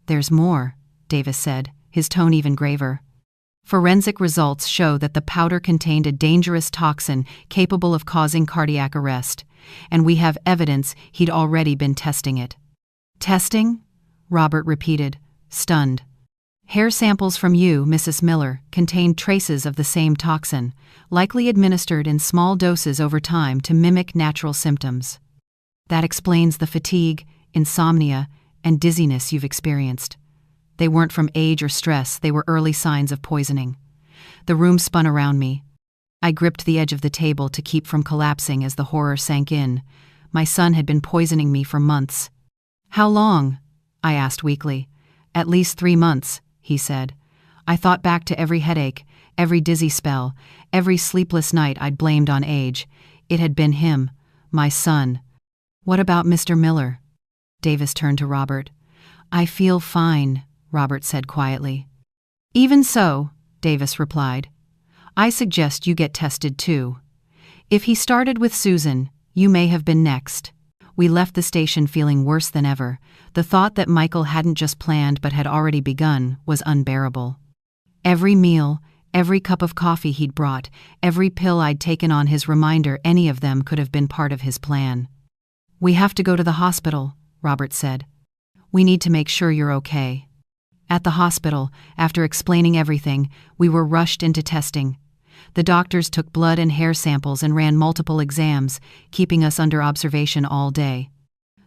"There's more," Davis said, his tone even graver. "Forensic results show that the powder contained a dangerous toxin capable of causing cardiac arrest, and we have evidence he'd already been testing it." "Testing?" Robert repeated, stunned. "Hair samples from you, Mrs. Miller, contained traces of the same toxin, likely administered in small doses over time to mimic natural symptoms. That explains the fatigue, insomnia, and dizziness you've experienced. They weren't from age or stress, they were early signs of poisoning." The room spun around me. I gripped the edge of the table to keep from collapsing as the horror sank in. My son had been poisoning me for months. "How long?" I asked weakly. "At least 3 months," he said. I thought back to every headache, every dizzy spell, every sleepless night I'd blamed on age. It had been him, my son. "What about Mr. Miller?" Davis turned to Robert. "I feel fine," Robert said quietly. "Even so," Davis replied, "I suggest you get tested too. If he started with Susan, you may have been next." We left the station feeling worse than ever. The thought that Michael hadn't just planned but had already begun was unbearable. Every meal, every cup of coffee he'd brought, every pill I'd taken on his reminder any of them could have been part of his plan. "We have to go to the hospital," Robert said. "We need to make sure you're okay." At the hospital, after explaining everything, we were rushed into testing. The doctors took blood and hair samples and ran multiple exams, keeping us under observation all day.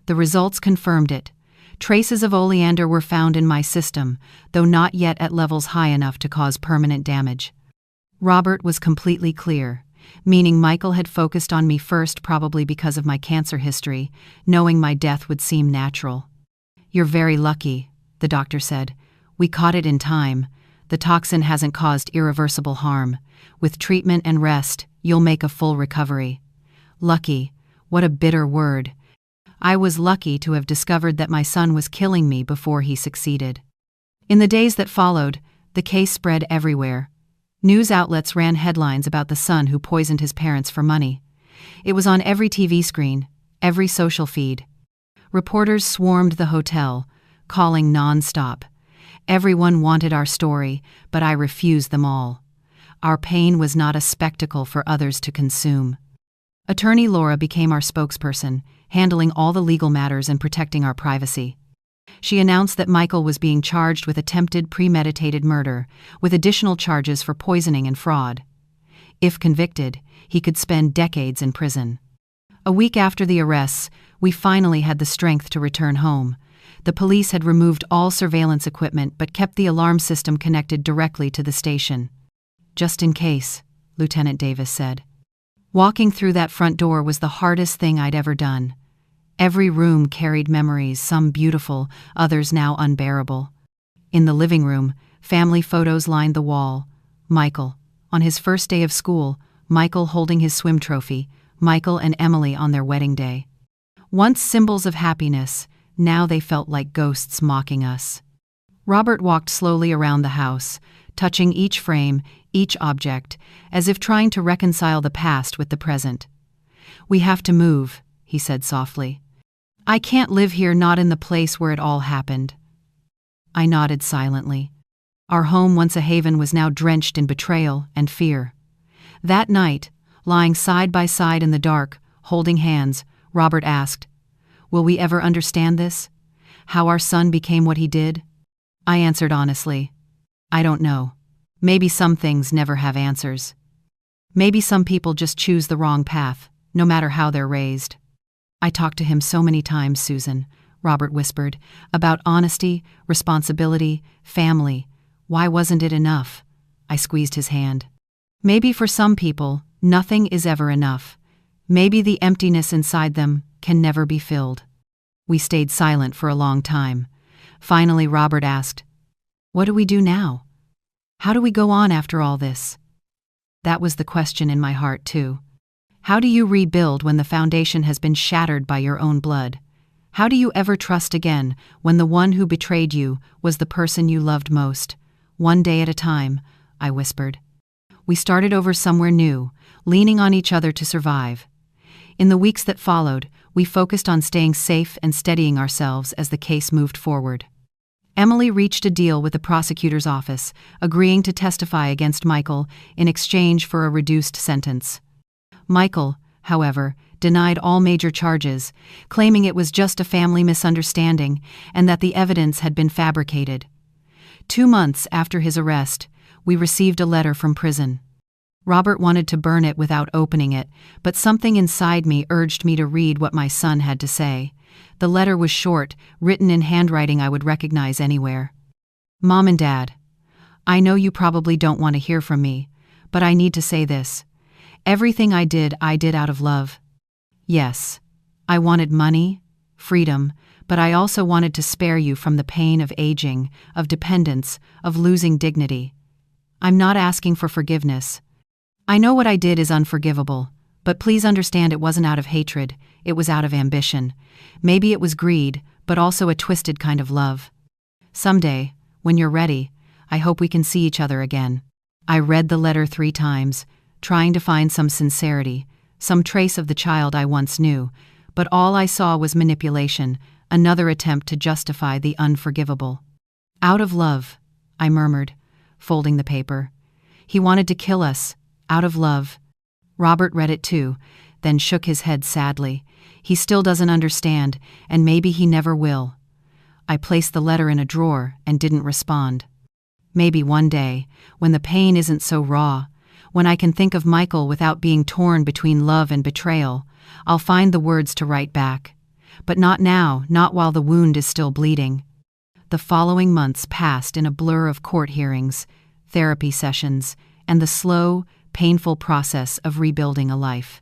The results confirmed it. Traces of oleander were found in my system, though not yet at levels high enough to cause permanent damage. Robert was completely clear, meaning Michael had focused on me first, probably because of my cancer history, knowing my death would seem natural. "You're very lucky," the doctor said. "We caught it in time. The toxin hasn't caused irreversible harm. With treatment and rest, you'll make a full recovery." Lucky, what a bitter word. I was lucky to have discovered that my son was killing me before he succeeded. In the days that followed, the case spread everywhere. News outlets ran headlines about the son who poisoned his parents for money. It was on every TV screen, every social feed. Reporters swarmed the hotel, calling non-stop. Everyone wanted our story, but I refused them all. Our pain was not a spectacle for others to consume. Attorney Laura became our spokesperson, handling all the legal matters and protecting our privacy. She announced that Michael was being charged with attempted premeditated murder, with additional charges for poisoning and fraud. If convicted, he could spend decades in prison. A week after the arrests, we finally had the strength to return home. The police had removed all surveillance equipment but kept the alarm system connected directly to the station. "Just in case," Lieutenant Davis said. Walking through that front door was the hardest thing I'd ever done. Every room carried memories, some beautiful, others now unbearable. In the living room, family photos lined the wall. Michael, on his first day of school, Michael holding his swim trophy, Michael and Emily on their wedding day. Once symbols of happiness, now they felt like ghosts mocking us. Robert walked slowly around the house, touching each frame, each object, as if trying to reconcile the past with the present. "We have to move," he said softly. "I can't live here, not in the place where it all happened." I nodded silently. Our home, once a haven, was now drenched in betrayal and fear. That night, lying side by side in the dark, holding hands, Robert asked, Will we ever understand this? How our son became what he did? I answered honestly, I don't know. Maybe some things never have answers. Maybe some people just choose the wrong path, no matter how they're raised. I talked to him so many times, Susan, Robert whispered, about honesty, responsibility, family. Why wasn't it enough? I squeezed his hand. Maybe for some people, nothing is ever enough. Maybe the emptiness inside them can never be filled. We stayed silent for a long time. Finally, Robert asked, "What do we do now? How do we go on after all this?" That was the question in my heart, too. How do you rebuild when the foundation has been shattered by your own blood? How do you ever trust again when the one who betrayed you was the person you loved most? One day at a time, I whispered. We started over somewhere new, leaning on each other to survive. In the weeks that followed, we focused on staying safe and steadying ourselves as the case moved forward. Emily reached a deal with the prosecutor's office, agreeing to testify against Michael in exchange for a reduced sentence. Michael, however, denied all major charges, claiming it was just a family misunderstanding and that the evidence had been fabricated. 2 months after his arrest, we received a letter from prison. Robert wanted to burn it without opening it, but something inside me urged me to read what my son had to say. The letter was short, written in handwriting I would recognize anywhere. Mom and Dad, I know you probably don't want to hear from me, but I need to say this. Everything I did out of love. Yes, I wanted money, freedom, but I also wanted to spare you from the pain of aging, of dependence, of losing dignity. I'm not asking for forgiveness. I know what I did is unforgivable, but please understand it wasn't out of hatred, it was out of ambition. Maybe it was greed, but also a twisted kind of love. Someday, when you're ready, I hope we can see each other again. I read the letter 3 times, trying to find some sincerity, some trace of the child I once knew, but all I saw was manipulation, another attempt to justify the unforgivable. Out of love, I murmured, folding the paper. He wanted to kill us, out of love. Robert read it too, then shook his head sadly. He still doesn't understand, and maybe he never will. I placed the letter in a drawer and didn't respond. Maybe one day, when the pain isn't so raw, when I can think of Michael without being torn between love and betrayal, I'll find the words to write back. But not now, not while the wound is still bleeding. The following months passed in a blur of court hearings, therapy sessions, and the slow, painful process of rebuilding a life.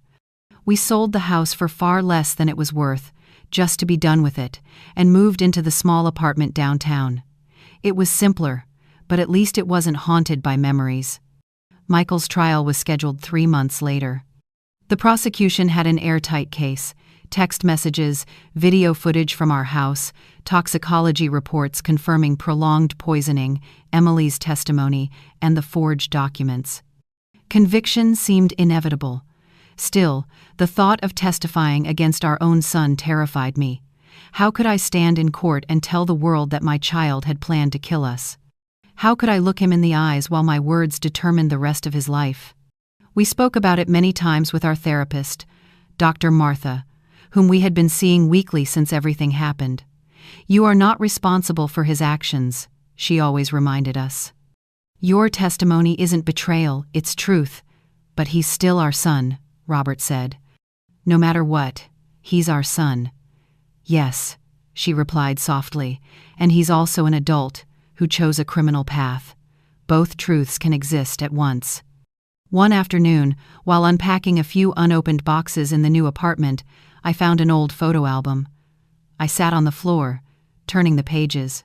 We sold the house for far less than it was worth, just to be done with it, and moved into the small apartment downtown. It was simpler, but at least it wasn't haunted by memories. Michael's trial was scheduled 3 months later. The prosecution had an airtight case: text messages, video footage from our house, toxicology reports confirming prolonged poisoning, Emily's testimony, and the forged documents. Conviction seemed inevitable. Still, the thought of testifying against our own son terrified me. How could I stand in court and tell the world that my child had planned to kill us? How could I look him in the eyes while my words determined the rest of his life? We spoke about it many times with our therapist, Dr. Martha, whom we had been seeing weekly since everything happened. You are not responsible for his actions, she always reminded us. Your testimony isn't betrayal, it's truth. But he's still our son, Robert said. No matter what, he's our son. Yes, she replied softly, and he's also an adult who chose a criminal path. Both truths can exist at once. One afternoon, while unpacking a few unopened boxes in the new apartment, I found an old photo album. I sat on the floor, turning the pages.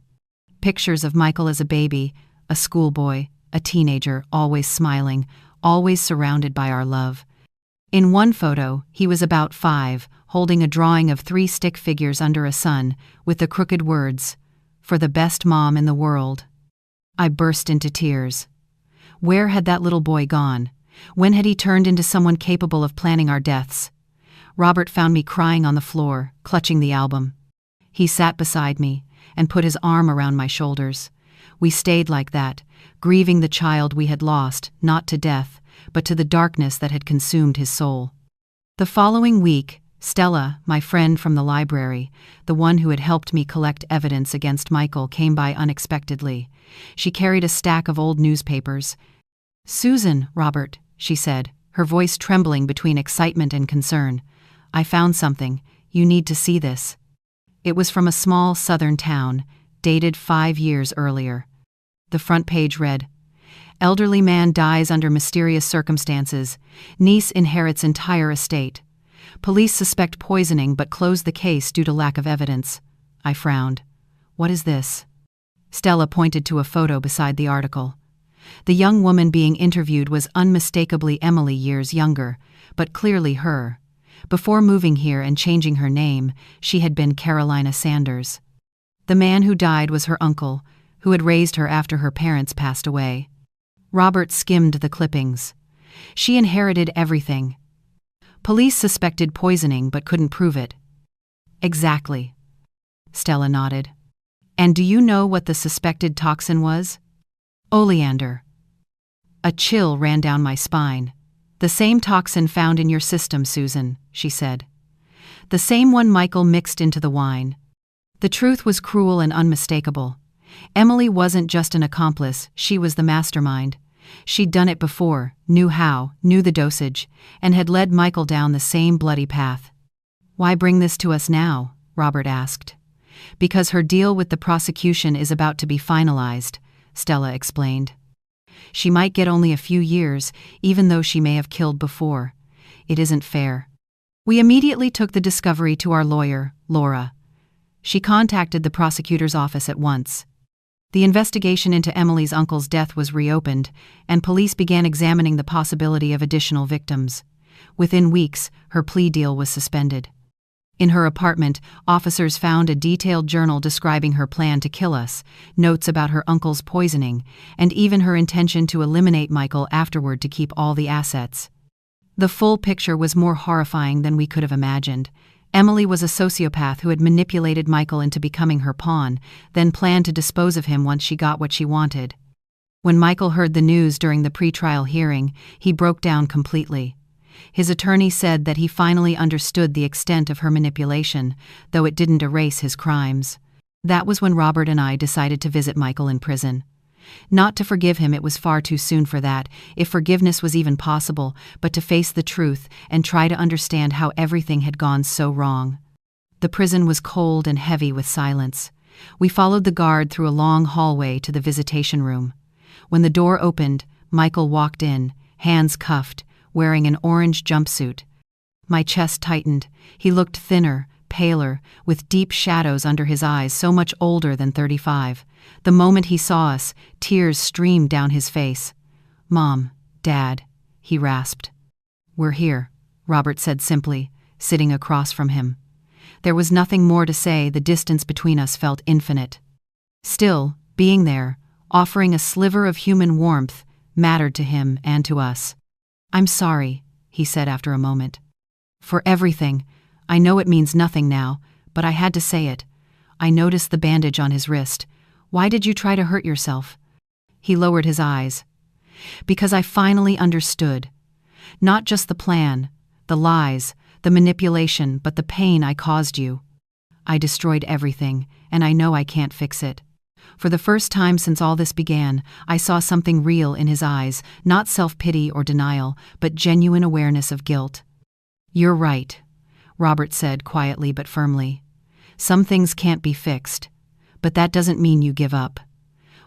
Pictures of Michael as a baby, a schoolboy, a teenager, always smiling, always surrounded by our love. In one photo, he was about 5, holding a drawing of 3 stick figures under a sun, with the crooked words, "For the best mom in the world." I burst into tears. Where had that little boy gone? When had he turned into someone capable of planning our deaths? Robert found me crying on the floor, clutching the album. He sat beside me and put his arm around my shoulders. We stayed like that, grieving the child we had lost, not to death, but to the darkness that had consumed his soul. The following week, Stella, my friend from the library, the one who had helped me collect evidence against Michael, came by unexpectedly. She carried a stack of old newspapers. "Susan, Robert," she said, her voice trembling between excitement and concern. "I found something. You need to see this." It was from a small southern town, dated 5 years earlier. The front page read, "Elderly man dies under mysterious circumstances. Niece inherits entire estate. Police suspect poisoning but close the case due to lack of evidence." I frowned. "What is this?" Stella pointed to a photo beside the article. The young woman being interviewed was unmistakably Emily, years younger, but clearly her. Before moving here and changing her name, she had been Carolina Sanders. The man who died was her uncle, who had raised her after her parents passed away. Robert skimmed the clippings. She inherited everything. Police suspected poisoning but couldn't prove it. Exactly. Stella nodded. And do you know what the suspected toxin was? Oleander. A chill ran down my spine. "The same toxin found in your system, Susan," she said. "The same one Michael mixed into the wine." The truth was cruel and unmistakable. Emily wasn't just an accomplice, she was the mastermind. She'd done it before, knew how, knew the dosage, and had led Michael down the same bloody path. "Why bring this to us now?" Robert asked. "Because her deal with the prosecution is about to be finalized," Stella explained. "She might get only a few years, even though she may have killed before. It isn't fair." We immediately took the discovery to our lawyer, Laura. She contacted the prosecutor's office at once. The investigation into Emily's uncle's death was reopened, and police began examining the possibility of additional victims. Within weeks, her plea deal was suspended. In her apartment, officers found a detailed journal describing her plan to kill us, notes about her uncle's poisoning, and even her intention to eliminate Michael afterward to keep all the assets. The full picture was more horrifying than we could have imagined. Emily was a sociopath who had manipulated Michael into becoming her pawn, then planned to dispose of him once she got what she wanted. When Michael heard the news during the pretrial hearing, he broke down completely. His attorney said that he finally understood the extent of her manipulation, though it didn't erase his crimes. That was when Robert and I decided to visit Michael in prison. Not to forgive him, it was far too soon for that, if forgiveness was even possible, but to face the truth and try to understand how everything had gone so wrong. The prison was cold and heavy with silence. We followed the guard through a long hallway to the visitation room. When the door opened, Michael walked in, hands cuffed, wearing an orange jumpsuit. My chest tightened. He looked thinner, paler, with deep shadows under his eyes, so much older than 35. The moment he saw us, tears streamed down his face. "Mom, Dad," he rasped. "We're here," Robert said simply, sitting across from him. There was nothing more to say, the distance between us felt infinite. Still, being there, offering a sliver of human warmth, mattered to him and to us. "I'm sorry," he said after a moment. "For everything. I know it means nothing now, but I had to say it. I noticed the bandage on his wrist. Why did you try to hurt yourself?" He lowered his eyes. "Because I finally understood. Not just the plan, the lies, the manipulation, but the pain I caused you. I destroyed everything, and I know I can't fix it." For the first time since all this began, I saw something real in his eyes, not self-pity or denial, but genuine awareness of guilt. "You're right," Robert said quietly but firmly. "Some things can't be fixed. But that doesn't mean you give up."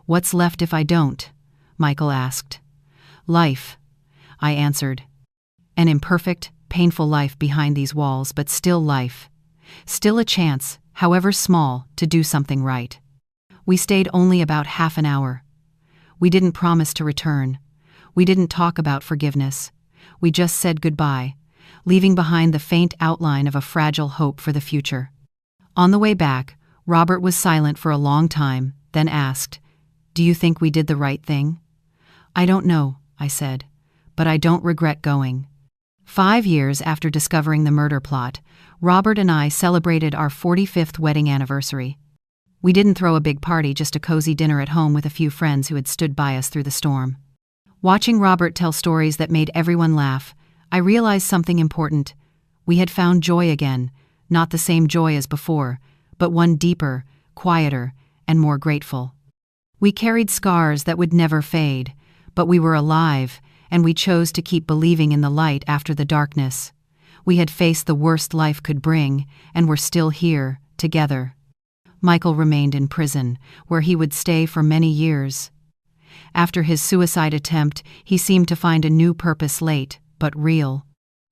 "What's left if I don't?" Michael asked. "Life," I answered. "An imperfect, painful life behind these walls, but still life. Still a chance, however small, to do something right." We stayed only about half an hour. We didn't promise to return. We didn't talk about forgiveness. We just said goodbye, leaving behind the faint outline of a fragile hope for the future. On the way back, Robert was silent for a long time, then asked, "Do you think we did the right thing?" "I don't know," I said, "but I don't regret going." 5 years after discovering the murder plot, Robert and I celebrated our 45th wedding anniversary. We didn't throw a big party, just a cozy dinner at home with a few friends who had stood by us through the storm. Watching Robert tell stories that made everyone laugh, I realized something important. We had found joy again, not the same joy as before, but one deeper, quieter, and more grateful. We carried scars that would never fade, but we were alive, and we chose to keep believing in the light after the darkness. We had faced the worst life could bring, and were still here, together. Michael remained in prison, where he would stay for many years. After his suicide attempt, he seemed to find a new purpose late, but real.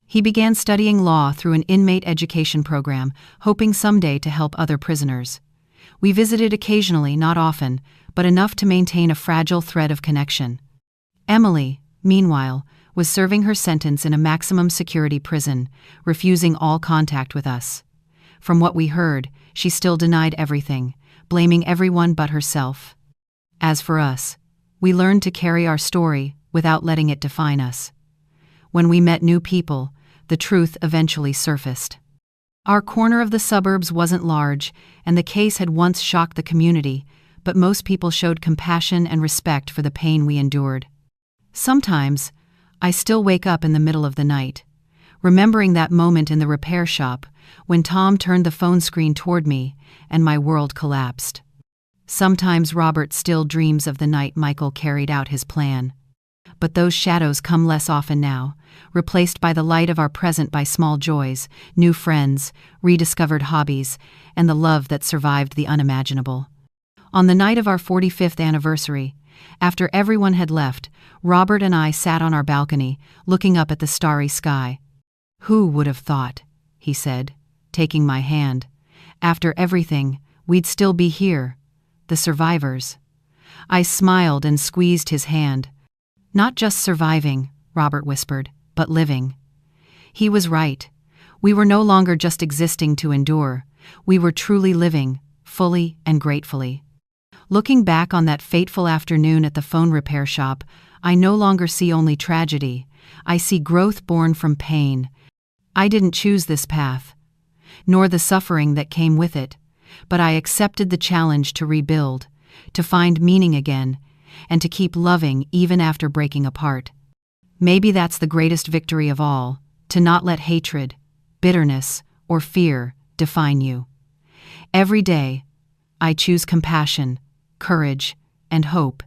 He began studying law through an inmate education program, hoping someday to help other prisoners. We visited occasionally, not often, but enough to maintain a fragile thread of connection. Emily, meanwhile, was serving her sentence in a maximum security prison, refusing all contact with us. From what we heard, she still denied everything, blaming everyone but herself. As for us, we learned to carry our story without letting it define us. When we met new people, the truth eventually surfaced. Our corner of the suburbs wasn't large, and the case had once shocked the community, but most people showed compassion and respect for the pain we endured. Sometimes, I still wake up in the middle of the night, remembering that moment in the repair shop when Tom turned the phone screen toward me and my world collapsed. Sometimes Robert still dreams of the night Michael carried out his plan. But those shadows come less often now, replaced by the light of our present by small joys, new friends, rediscovered hobbies, and the love that survived the unimaginable. On the night of our 45th anniversary, after everyone had left, Robert and I sat on our balcony, looking up at the starry sky. "Who would have thought," he said, taking my hand. "After everything, we'd still be here, the survivors." I smiled and squeezed his hand. "Not just surviving," Robert whispered, "but living." He was right. We were no longer just existing to endure. We were truly living, fully and gratefully. Looking back on that fateful afternoon at the phone repair shop, I no longer see only tragedy. I see growth born from pain. I didn't choose this path, nor the suffering that came with it, but I accepted the challenge to rebuild, to find meaning again, and to keep loving even after breaking apart. Maybe that's the greatest victory of all, to not let hatred, bitterness, or fear define you. Every day, I choose compassion, courage, and hope,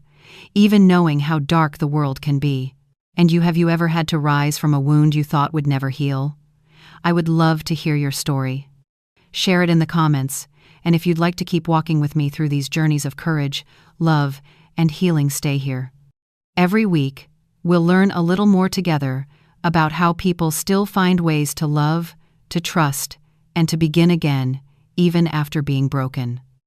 even knowing how dark the world can be. And have you ever had to rise from a wound you thought would never heal? I would love to hear your story. Share it in the comments, and if you'd like to keep walking with me through these journeys of courage, love, and healing, stay here. Every week, we'll learn a little more together about how people still find ways to love, to trust, and to begin again, even after being broken.